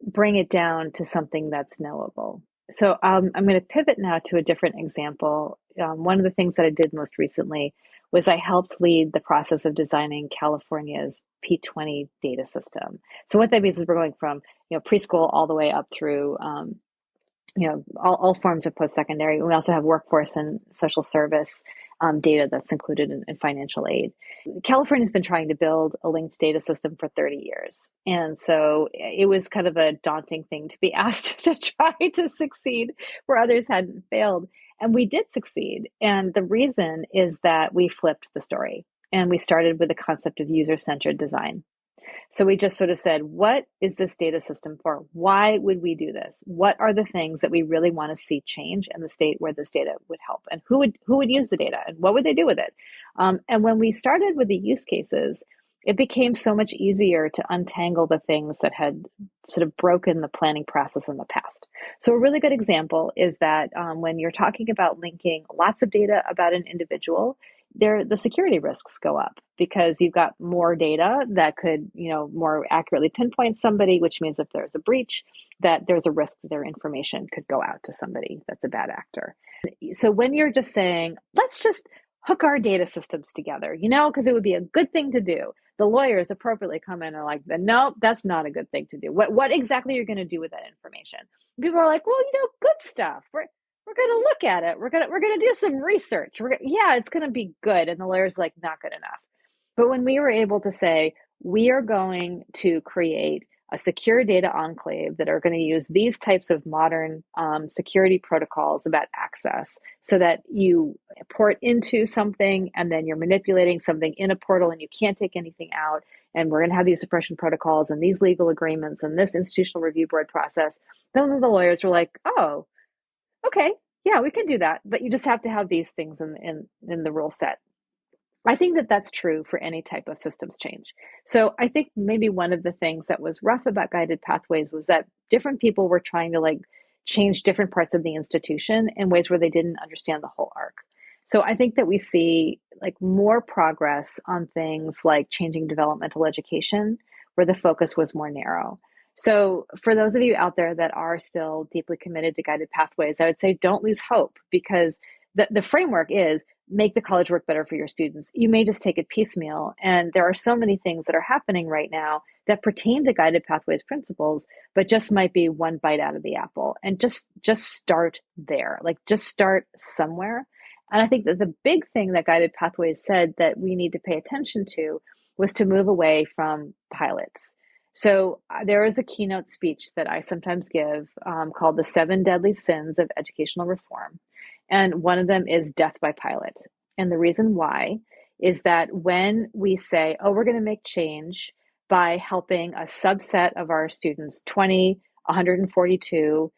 bring it down to something that's knowable. So I'm going to pivot now to a different example. One of the things that I did most recently was I helped lead the process of designing California's P20 data system. So what that means is we're going from preschool all the way up through all forms of post-secondary. We also have workforce and social service data that's included in financial aid. California's been trying to build a linked data system for 30 years. And so it was kind of a daunting thing to be asked to try to succeed where others hadn't failed. And we did succeed. And the reason is that we flipped the story. And we started with the concept of user-centered design. So we just sort of said, what is this data system for? Why would we do this? What are the things that we really want to see change in the state where this data would help? And who would use the data and what would they do with it? And when we started with the use cases, it became so much easier to untangle the things that had sort of broken the planning process in the past. So a really good example is that when you're talking about linking lots of data about an individual, the security risks go up because you've got more data that could, more accurately pinpoint somebody, which means if there's a breach, that there's a risk that their information could go out to somebody that's a bad actor. So when you're just saying, let's just hook our data systems together, because it would be a good thing to do. The lawyers appropriately come in and are like, no, that's not a good thing to do. What exactly are you going to do with that information? And people are like, well, good stuff. We're going to look at it. We're going to do some research. It's going to be good. And the lawyer's like, not good enough. But when we were able to say, we are going to create a secure data enclave that are going to use these types of modern security protocols about access so that you port into something and then you're manipulating something in a portal and you can't take anything out. And we're going to have these suppression protocols and these legal agreements and this institutional review board process. Then the lawyers were like, oh, okay, yeah, we can do that. But you just have to have these things in the rule set. I think that that's true for any type of systems change. So I think maybe one of the things that was rough about guided pathways was that different people were trying to like change different parts of the institution in ways where they didn't understand the whole arc. So I think that we see like more progress on things like changing developmental education, where the focus was more narrow. So for those of you out there that are still deeply committed to guided pathways, I would say don't lose hope, because the framework is make the college work better for your students. You may just take it piecemeal. And there are so many things that are happening right now that pertain to guided pathways principles, but just might be one bite out of the apple. And just start there. Like just start somewhere. And I think that the big thing that guided pathways said that we need to pay attention to was to move away from pilots. So there is a keynote speech that I sometimes give called The Seven Deadly Sins of Educational Reform. And one of them is death by pilot. And the reason why is that when we say, oh, we're going to make change by helping a subset of our students, 20, 142,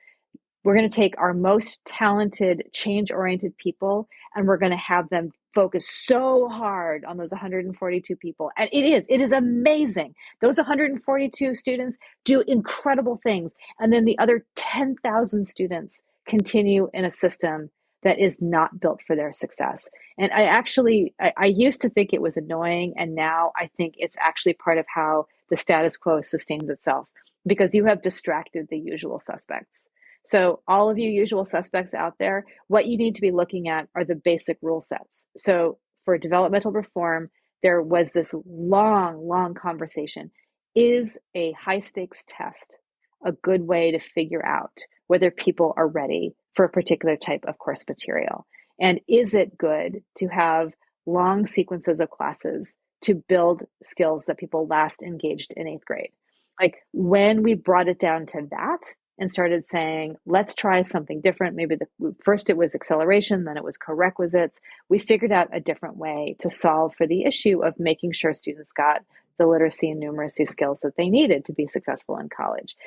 we're going to take our most talented, change-oriented people, and we're going to have them focus so hard on those 142 people. And it is amazing. Those 142 students do incredible things. And then the other 10,000 students continue in a system that is not built for their success. And I used to think it was annoying. And now I think it's actually part of how the status quo sustains itself, because you have distracted the usual suspects. So all of you usual suspects out there, what you need to be looking at are the basic rule sets. So for developmental reform, there was this long, long conversation. Is a high stakes test a good way to figure out whether people are ready for a particular type of course material? And is it good to have long sequences of classes to build skills that people last engaged in 8th grade? Like when we brought it down to that, and started saying, let's try something different. Maybe first it was acceleration, then it was co-requisites. We figured out a different way to solve for the issue of making sure students got the literacy and numeracy skills that they needed to be successful in college.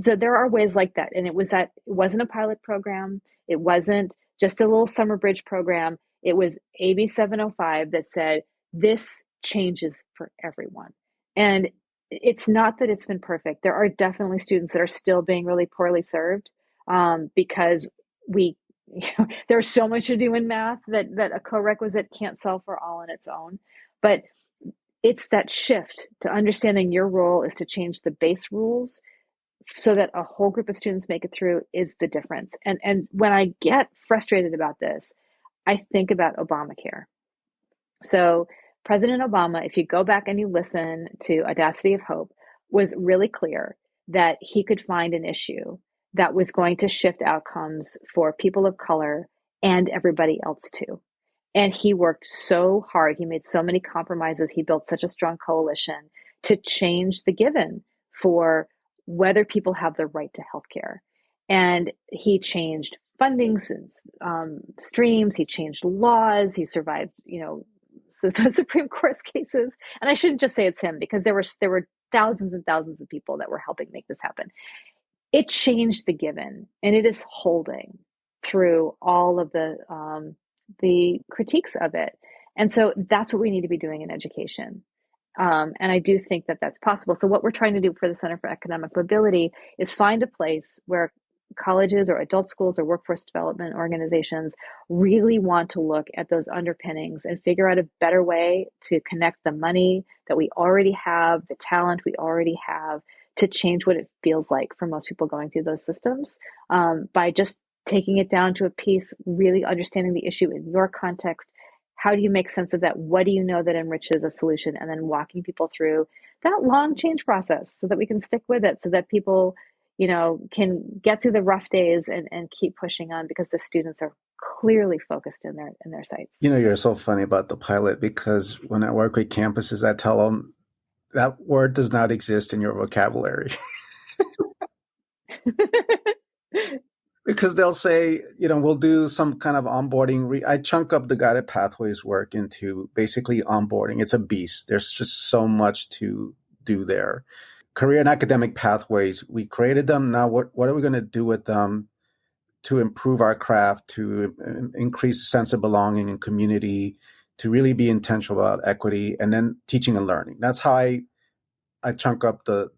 So there are ways like that. And it wasn't a pilot program. It wasn't just a little summer bridge program. It was AB 705 that said, this changes for everyone. And it's not that it's been perfect. There are definitely students that are still being really poorly served because there's so much to do in math that a co-requisite can't solve for all on its own. But it's that shift to understanding your role is to change the base rules so that a whole group of students make it through is the difference. And when I get frustrated about this, I think about Obamacare. So President Obama, if you go back and you listen to Audacity of Hope, was really clear that he could find an issue that was going to shift outcomes for people of color and everybody else too. And he worked so hard. He made so many compromises. He built such a strong coalition to change the given for whether people have the right to healthcare. And he changed funding streams. He changed laws. He survived, so Supreme Court cases. And I shouldn't just say it's him, because there were thousands and thousands of people that were helping make this happen. It changed the given, and it is holding through all of the critiques of it. And so that's what we need to be doing in education. And I do think that that's possible. So what we're trying to do for the Center for Economic Mobility is find a place where colleges or adult schools or workforce development organizations really want to look at those underpinnings and figure out a better way to connect the money that we already have, the talent we already have, to change what it feels like for most people going through those systems by just taking it down to a piece, really understanding the issue in your context. How do you make sense of that? What do you know that enriches a solution? And then walking people through that long change process so that we can stick with it, so that people can get through the rough days and keep pushing on, because the students are clearly focused in their sights. You're so funny about the pilot, because when I work with campuses, I tell them that word does not exist in your vocabulary. Because they'll say, we'll do some kind of onboarding. I chunk up the guided pathways work into basically onboarding. It's a beast. There's just so much to do there. Career and academic pathways, we created them. Now, what are we going to do with them to improve our craft, to increase a sense of belonging and community, to really be intentional about equity, and then teaching and learning. That's how I chunk up the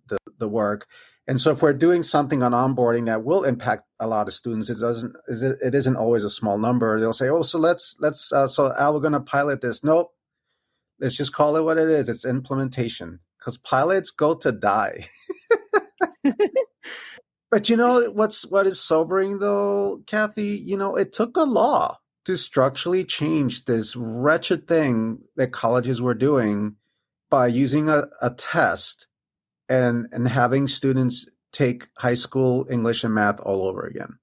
work. And so if we're doing something on onboarding that will impact a lot of students, it isn't always a small number. They'll say, oh, so let's so Al, we're going to pilot this. Nope, let's just call it what it is. It's implementation, because pilots go to die. But what is sobering though, Kathy? It took a law to structurally change this wretched thing that colleges were doing by using a test and having students take high school English and math all over again.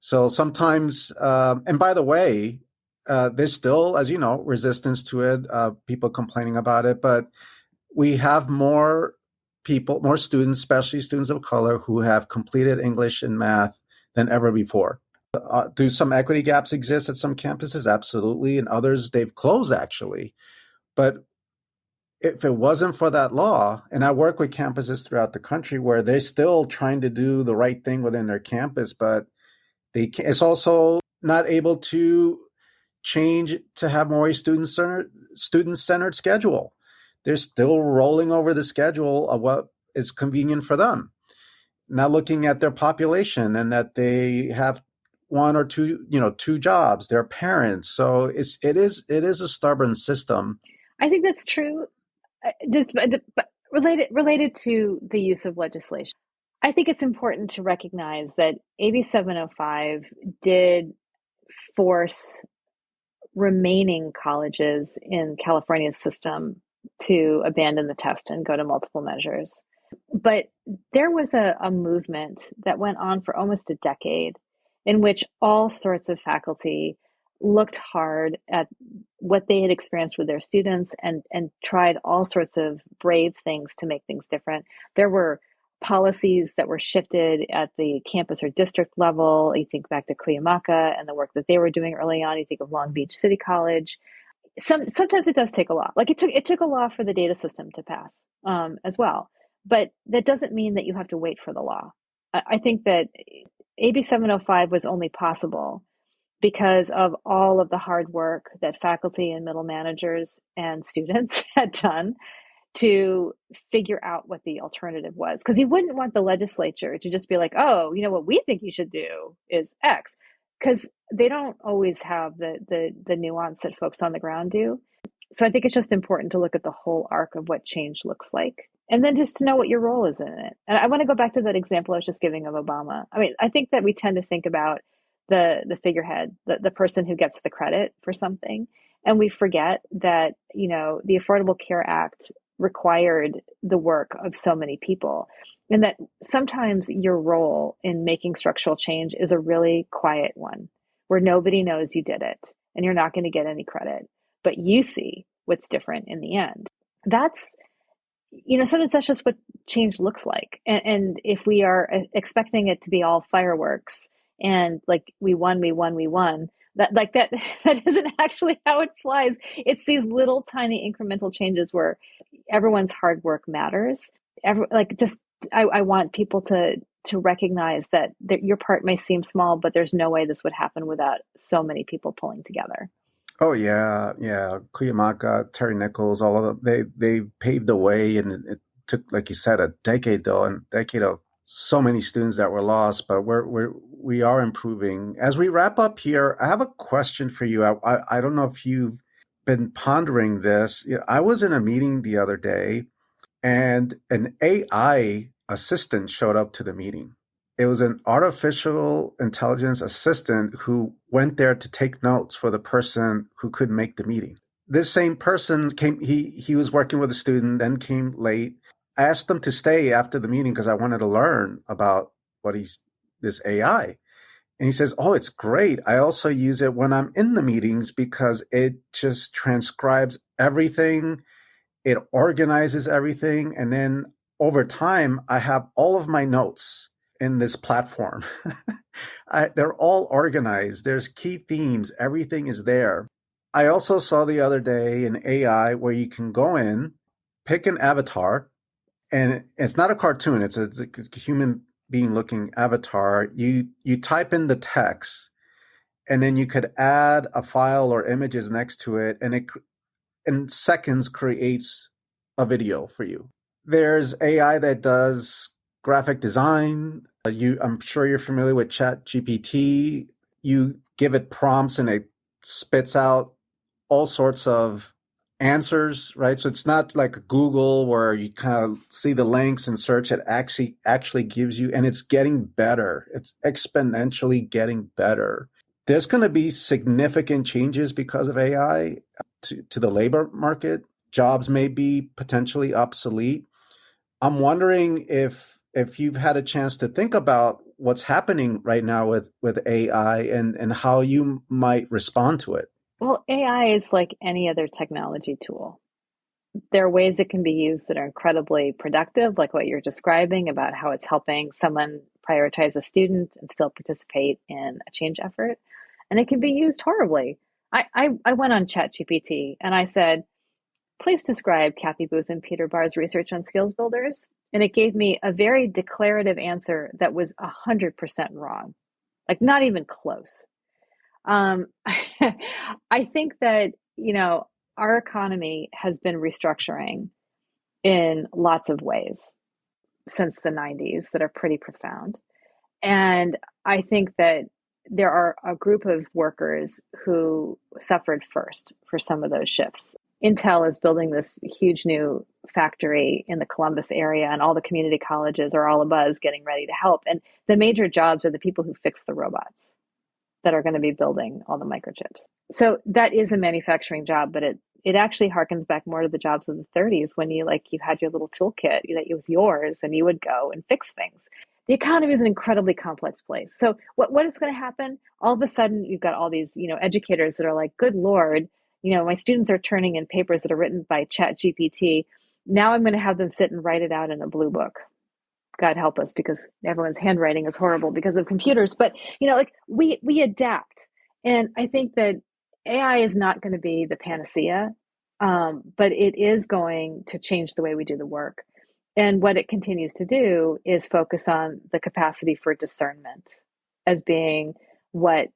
So sometimes, and by the way, there's still, as you know, resistance to it, people complaining about it, but we have more students, especially students of color, who have completed English and math than ever before. Do some equity gaps exist at some campuses? Absolutely. And others, they've closed actually. But if it wasn't for that law, and I work with campuses throughout the country where they're still trying to do the right thing within their campus, but it's also not able to change to have more student-centered schedule. They're still rolling over the schedule of what is convenient for them, not looking at their population and that they have one or two jobs, their parents. So it is a stubborn system. I think that's true. Just but related to the use of legislation, I think it's important to recognize that AB 705 did force remaining colleges in California's system to abandon the test and go to multiple measures. But there was a movement that went on for almost a decade in which all sorts of faculty looked hard at what they had experienced with their students and tried all sorts of brave things to make things different. There were policies that were shifted at the campus or district level. You think back to Cuyamaca and the work that they were doing early on. You think of Long Beach City College. Sometimes it does take a law. Like it took a law for the data system to pass as well. But that doesn't mean that you have to wait for the law. I think that AB 705 was only possible because of all of the hard work that faculty and middle managers and students had done to figure out what the alternative was. Because you wouldn't want the legislature to just be like, oh, what we think you should do is X. Because they don't always have the nuance that folks on the ground do. So I think it's just important to look at the whole arc of what change looks like. And then just to know what your role is in it. And I want to go back to that example I was just giving of Obama. I mean, I think that we tend to think about the figurehead, the person who gets the credit for something. And we forget that, the Affordable Care Act required the work of so many people. And that sometimes your role in making structural change is a really quiet one where nobody knows you did it and you're not going to get any credit, but you see what's different in the end. That's, sometimes that's just what change looks like. And if we are expecting it to be all fireworks and like we won, that isn't actually how it flies. It's these little tiny incremental changes where everyone's hard work matters. I want people to recognize that your part may seem small, but there's no way this would happen without so many people pulling together. Oh yeah. Cuyamaca, Terry Nichols, all of them, they paved the way, and it took, like you said, a decade of so many students that were lost, but we are improving. As we wrap up here, I have a question for you. I don't know if you've been pondering this. I was in a meeting the other day, and an AI assistant showed up to the meeting. It was an artificial intelligence assistant who went there to take notes for the person who couldn't make the meeting. This same person came, he was working with a student, then came late. I asked him to stay after the meeting because I wanted to learn about this AI. And he says, oh, it's great. I also use it when I'm in the meetings because it just transcribes everything. It organizes everything. And then over time, I have all of my notes in this platform. They're all organized. There's key themes. Everything is there. I also saw the other day an AI where you can go in, pick an avatar, and it's not a cartoon. It's a human being looking avatar. You type in the text, and then you could add a file or images next to it, and in seconds creates a video for you. There's AI that does graphic design. I'm sure you're familiar with ChatGPT. You give it prompts and it spits out all sorts of answers, right? So it's not like Google where you kind of see the links and search. It actually gives you, and it's getting better. It's exponentially getting better. There's going to be significant changes because of AI to the labor market. Jobs may be potentially obsolete. I'm wondering if you've had a chance to think about what's happening right now with AI and how you might respond to it. Well, AI is like any other technology tool. There are ways it can be used that are incredibly productive, like what you're describing about how it's helping someone prioritize a student and still participate in a change effort. And it can be used horribly. I went on ChatGPT and I said, please describe Kathy Booth and Peter Barr's research on skills builders. And it gave me a very declarative answer that was 100% wrong, like not even close. Um, I think that, our economy has been restructuring in lots of ways since the 90s that are pretty profound. And I think that there are a group of workers who suffered first for some of those shifts. Intel is building this huge new factory in the Columbus area, and all the community colleges are all abuzz getting ready to help. And the major jobs are the people who fix the robots that are going to be building all the microchips. So that is a manufacturing job, but it actually harkens back more to the jobs of the 30s when you had your little toolkit that was yours and you would go and fix things. The economy is an incredibly complex place. So what is going to happen? All of a sudden, you've got all these, educators that are like, good Lord, my students are turning in papers that are written by ChatGPT. Now I'm going to have them sit and write it out in a blue book. God help us, because everyone's handwriting is horrible because of computers. But, we adapt. And I think that AI is not going to be the panacea, but it is going to change the way we do the work. And what it continues to do is focus on the capacity for discernment as being what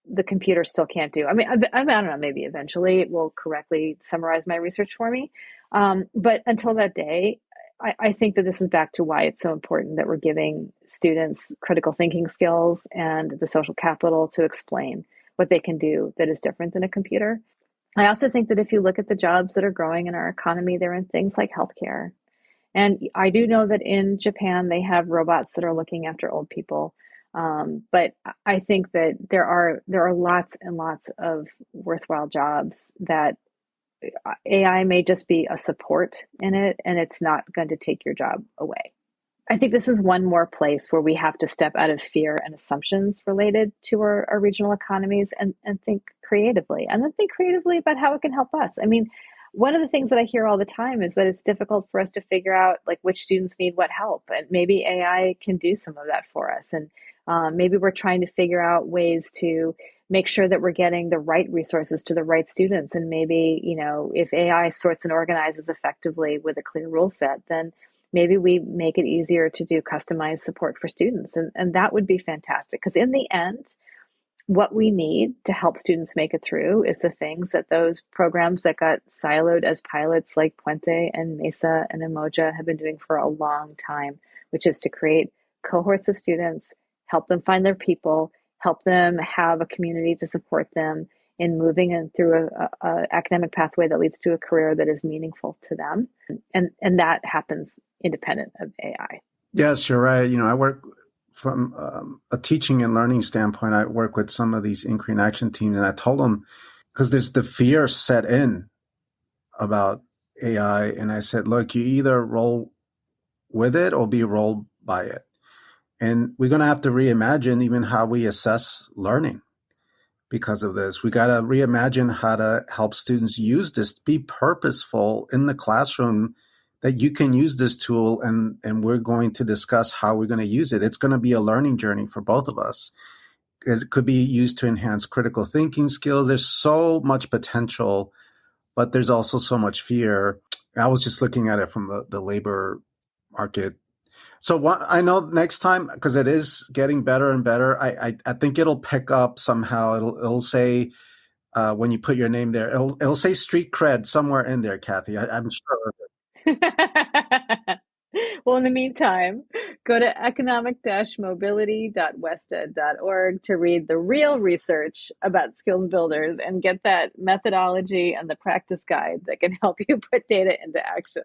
the computer still can't do. I mean, I don't know, maybe eventually it will correctly summarize my research for me. But until that day, I think that this is back to why it's so important that we're giving students critical thinking skills and the social capital to explain what they can do that is different than a computer. I also think that if you look at the jobs that are growing in our economy, they're in things like healthcare. And I do know that in Japan, they have robots that are looking after old people. But I think that there are lots and lots of worthwhile jobs that AI may just be a support in it, and it's not going to take your job away. I think this is one more place where we have to step out of fear and assumptions related to our regional economies and think creatively, and then think creatively about how it can help us. I mean, one of the things that I hear all the time is that it's difficult for us to figure out like which students need what help, and maybe AI can do some of that for us. And maybe we're trying to figure out ways to make sure that we're getting the right resources to the right students. And maybe, if AI sorts and organizes effectively with a clear rule set, then maybe we make it easier to do customized support for students. And that would be fantastic, because in the end, what we need to help students make it through is the things that those programs that got siloed as pilots like Puente and Mesa and Umoja have been doing for a long time, which is to create cohorts of students, help them find their people, help them have a community to support them in moving in through a academic pathway that leads to a career that is meaningful to them. And that happens independent of AI. Yes, you're right. I work from a teaching and learning standpoint. I work with some of these inquiry and action teams, and I told them, because there's the fear set in about AI, and I said, look, you either roll with it or be rolled by it. And we're going to have to reimagine even how we assess learning because of this. We got to reimagine how to help students use this, be purposeful in the classroom, that you can use this tool, and we're going to discuss how we're going to use it. It's going to be a learning journey for both of us. It could be used to enhance critical thinking skills. There's so much potential, but there's also so much fear. I was just looking at it from the labor market. So I know next time, because it is getting better and better, I think it'll pick up somehow. It'll say when you put your name there. It'll say street cred somewhere in there, Kathy. I'm sure. Well, in the meantime, go to economic-mobility.wested.org to read the real research about skills builders and get that methodology and the practice guide that can help you put data into action.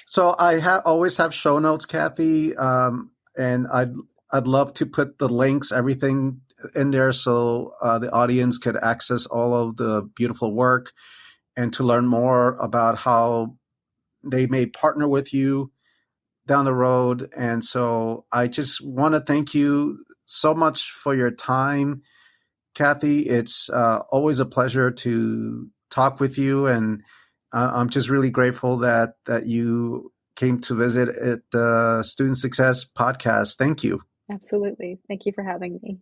So I always have show notes, Kathy, and I'd love to put the links, everything in there, so the audience could access all of the beautiful work and to learn more about how they may partner with you down the road. And so I just want to thank you so much for your time, Kathy. It's always a pleasure to talk with you, and I'm just really grateful that you came to visit at the Student Success Podcast. Thank you. Absolutely. Thank you for having me.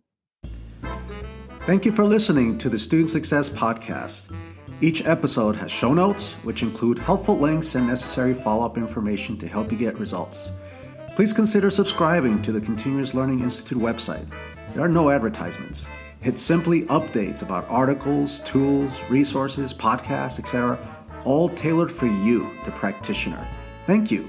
Thank you for listening to the Student Success Podcast. Each episode has show notes, which include helpful links and necessary follow-up information to help you get results. Please consider subscribing to the Continuous Learning Institute website. There are no advertisements. It's simply updates about articles, tools, resources, podcasts, etc., all tailored for you, the practitioner. Thank you.